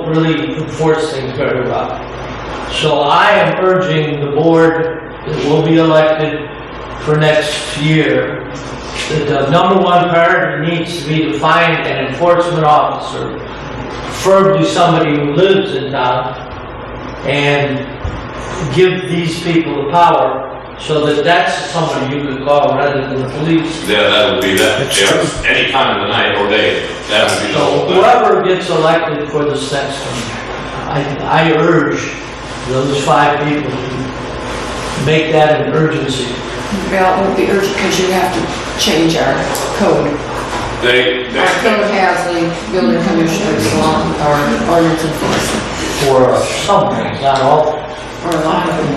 really enforce things very well. So I am urging the board that will be elected for next year that the number one priority needs to be to find an enforcement officer, preferably somebody who lives in town, and give these people the power so that that's somebody you could call rather than the police. Yeah, that would be that, yes, any time of the night or day, that would be the So whole thing. whoever gets elected for this next one, I urge those 5 people to make that an urgency. Well, it won't be urgent because you have to change our code. Our code has the building commissioner's law or ordinance enforcement. For some things, not all. Or a lot of them.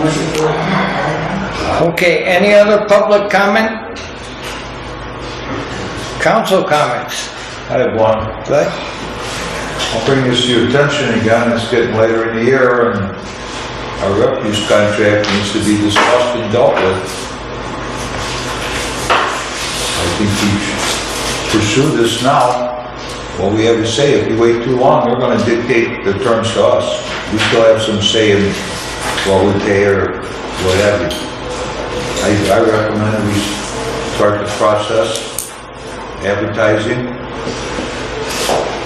Okay, any other public comment? Council comments? I have one. Good. I'll bring this to your attention again, it's getting later in the year and our refuse contract needs to be discussed and dealt with. I think we should pursue this now. What we have to say, if we wait too long, they're gonna dictate the terms to us. We still have some say in what we pay or whatever. I recommend we start the process, advertising,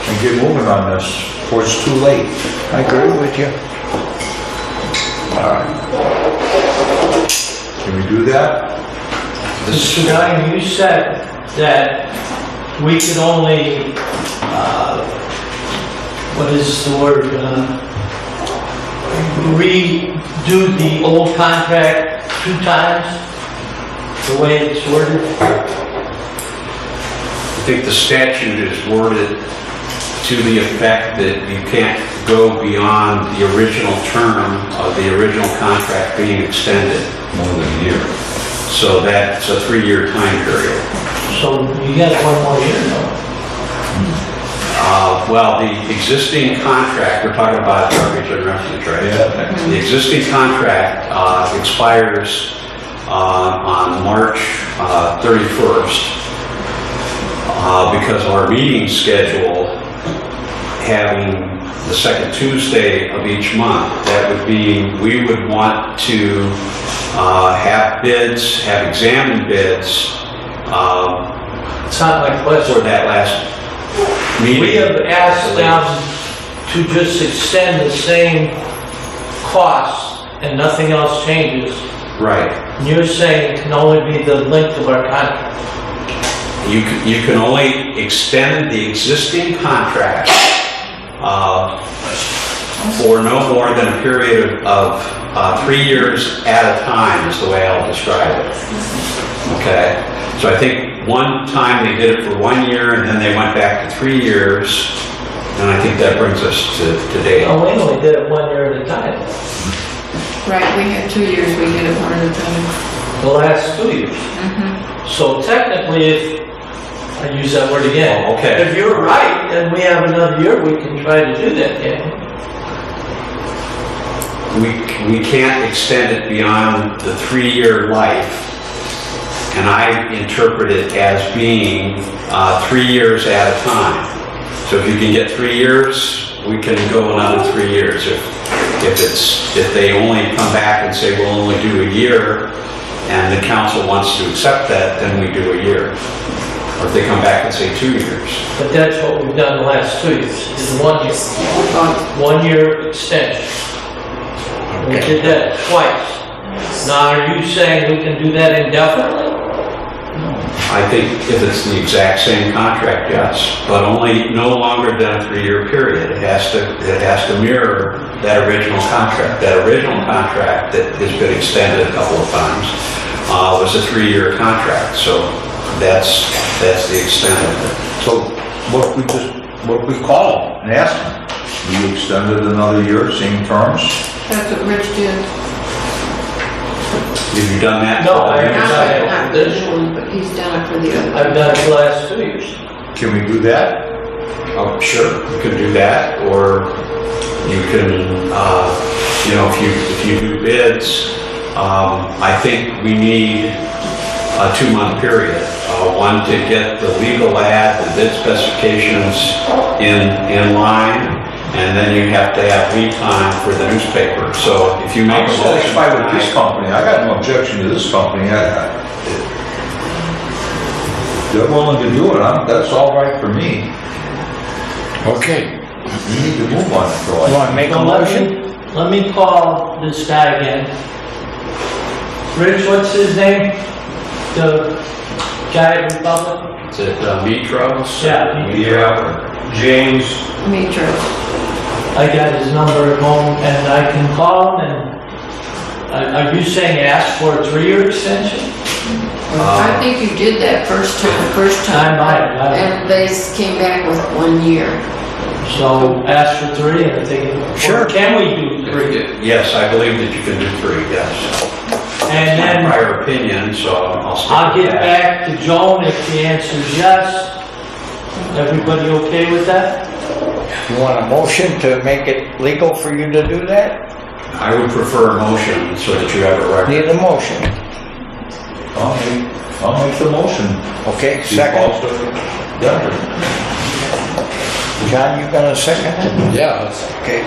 and get moving on this before it's too late. I agree with you. All right. Can we do that? Mr. Dunning, you said that we could only, what is the word, redo the old contract 2 times, the way it's worded? I think the statute is worded to the effect that you can't go beyond the original term of the original contract being extended more than a year. So that's a 3-year time period. So you got 1 more year, though. Well, the existing contract, we're talking about garbage and refuse, right? Yeah. The existing contract expires on March 31st. Because of our meeting schedule, having the second Tuesday of each month, that would be, we would want to have bids, have examined bids It's not my question. for that last meeting. We have asked them to just extend the same cost and nothing else changes. Right. And you're saying it can only be the length of our contract. You can only extend the existing contract for no more than a period of 3 years at a time is the way I'll describe it. Okay? So I think one time they did it for 1 year and then they went back to 3 years. And I think that brings us to today. Oh, we only did it 1 year at a time. Right, we had 2 years, we did it 1 at a time. The last 2 years. So technically, if, I use that word again. Oh, okay. If you're right, then we have another year, we can try to do that, yeah. We can't extend it beyond the 3-year life. And I interpret it as being 3 years at a time. So if you can get 3 years, we can go another 3 years. If they only come back and say we'll only do a year, and the council wants to accept that, then we do a year. Or if they come back and say 2 years. But that's what we've done the last 2 years, is 1 year. 1 year extension. We did that twice. Now, are you saying we can do that indefinitely? I think if it's the exact same contract, yes, but only no longer than a 3-year period. It has to mirror that original contract. That original contract that has been extended a couple of times was a 3-year contract, so that's the extent of it. So what if we call them and ask them? You extended another year, same terms? That's what Rich did. Have you done that? No, I haven't done it. Not this one, but he's done it for the other. I've done it the last 2 years. Can we do that? Oh, sure, you can do that, or you can, if you do bids, I think we need a 2-month period. One to get the legal ad, the bid specifications in line, and then you have to have lead time for the newspaper. So if you make I'm a satisfied with this motion, company. I got no objection to this company. They're willing to do it. That's all right for me. Okay. We need to move on it, You Troy. want to make a Now, motion? Let me call this guy again. Rich, what's his name? The guy at Republic? is it Mitros? Yeah. James. Me too. I got his number at home, and I can call him, and are you saying ask for a 3-year extension? I think you did that first time. I might. And they came back with 1 year. So ask for 3, and if they can. Sure. Or can we do 3? Yes, I believe that you can do 3, yes. And My then prior opinion, so I'll stick I'll with get that. back to Joan if the answer is yes. Everybody okay with that? You want a motion to make it legal for you to do that? I would prefer a motion so that you have a record. Need a motion. I'll make the motion. Okay, second. Yeah. John, you gonna second it? Yeah, Okay.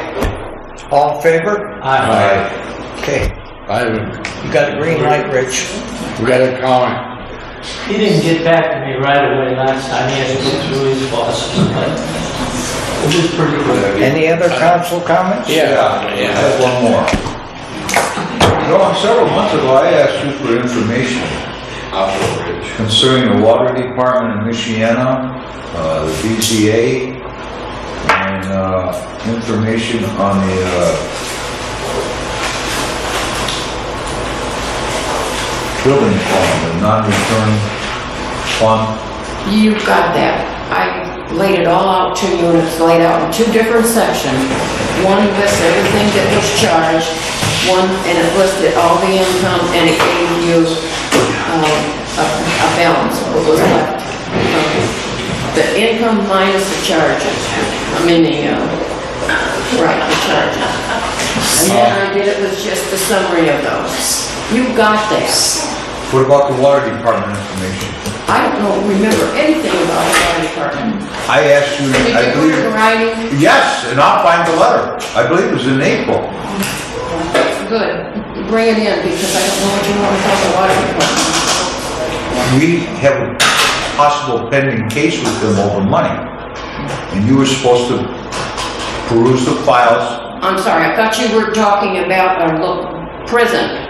All in favor? Aye. Okay. You got a green light, Rich. we got a comment. He didn't get back to me right away last time. He had to go through his bosses, but it was pretty good. Any other council comments? I have one more. Several months ago, I asked you for information concerning the water department in Michiana, the BZA, and information on the building fund, the non-return fund. You've got that. I laid it all out to you, and it's laid out in 2 different sections. One lists everything that was charged, and it listed all the income, and it gave you a balance of what was left. The income minus the charges. The charges. And then I did it with just the summary of those. You got that. What about the water department information? I don't remember anything about the water department. I asked you, Did I you put it in believe, writing? yes, and I'll find the letter. I believe it was in April. Good. Bring it in, because I don't know what you want to talk about water department. We have a possible pending case with them over money. And you were supposed to peruse the files. I'm sorry, I thought you were talking about prison.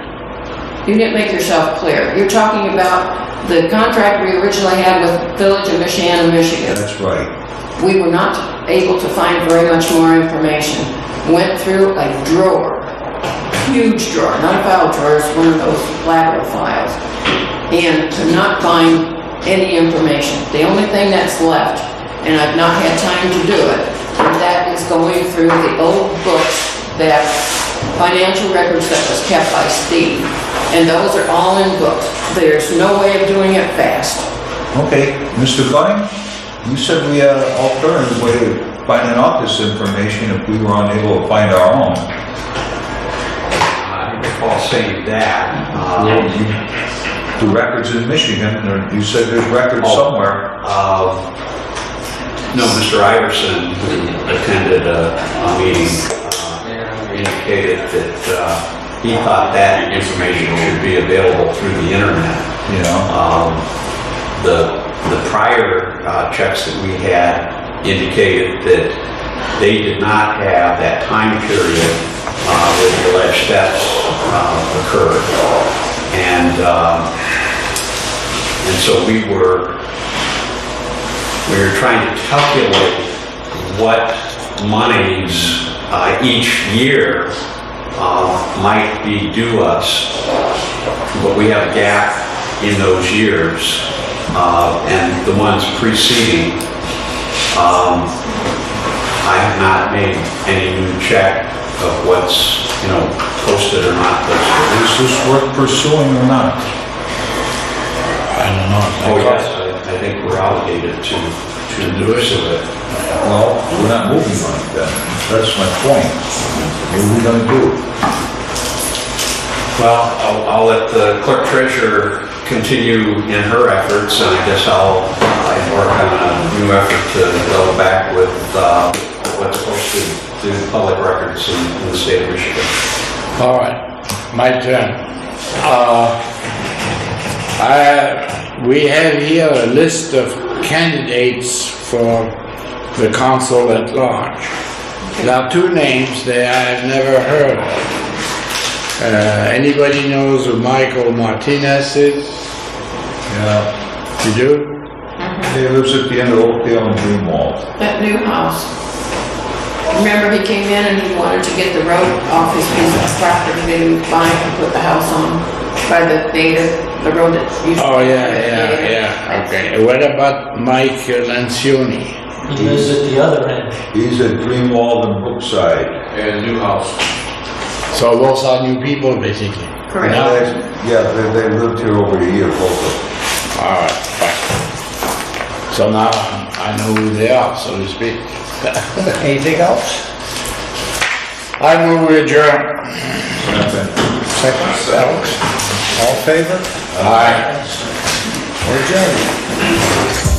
You didn't make yourself clear. You're talking about the contract we originally had with Village of Michiana, Michigan. That's right. We were not able to find very much more information. Went through a drawer, huge drawer, not a file drawer, it's one of those lateral files, and to not find any information. The only thing that's left, and I've not had time to do it, and that is going through the old books, that financial records that was kept by Steve. And those are all in books. There's no way of doing it fast. Okay, Mr. Gunning, you said we had an alternative way of finding out this information if we were unable to find our own. I recall saying that. The records in Michigan, you said there's records somewhere. No, Mr. Iverson, who attended a meeting, indicated that he thought that information should be available through the internet. You know, The prior checks that we had indicated that they did not have that time period where the alleged thefts occurred. And so we were trying to calculate what monies each year might be due us, but we have a gap in those years, and the ones preceding, I have not made any new check of what's, posted or not posted. is this worth pursuing or not? I don't know. Oh, yes, I think we're obligated to pursue it. Well, we're not moving on it then. That's my point. What are we gonna do? Well, I'll let the clerk treasurer continue in her efforts, and I guess I'll work on a new effort to go back with what's posted to public records in the state of Michigan. All right, my turn. We have here a list of candidates for the council at large. There are two names there I've never heard of. Anybody knows who Michael Martinez is? Yeah, You do? he lives at the end of Oakdale and Greenwald. That new house. Remember he came in and he wanted to get the road off his piece of property that he was buying and put the house on by the the road that used to. Oh, yeah, okay. What about Mike Lancioni? He lives at the other end. He's at Greenwald and Brookside. And new house. So those are new people, basically. Correct. No? Yeah, they lived here over a year, both of them. All right, fine. So now I know who they are, so to speak. Anything else? I move we adjourn. Second, Alex? All in favor? Aye. We're adjourned.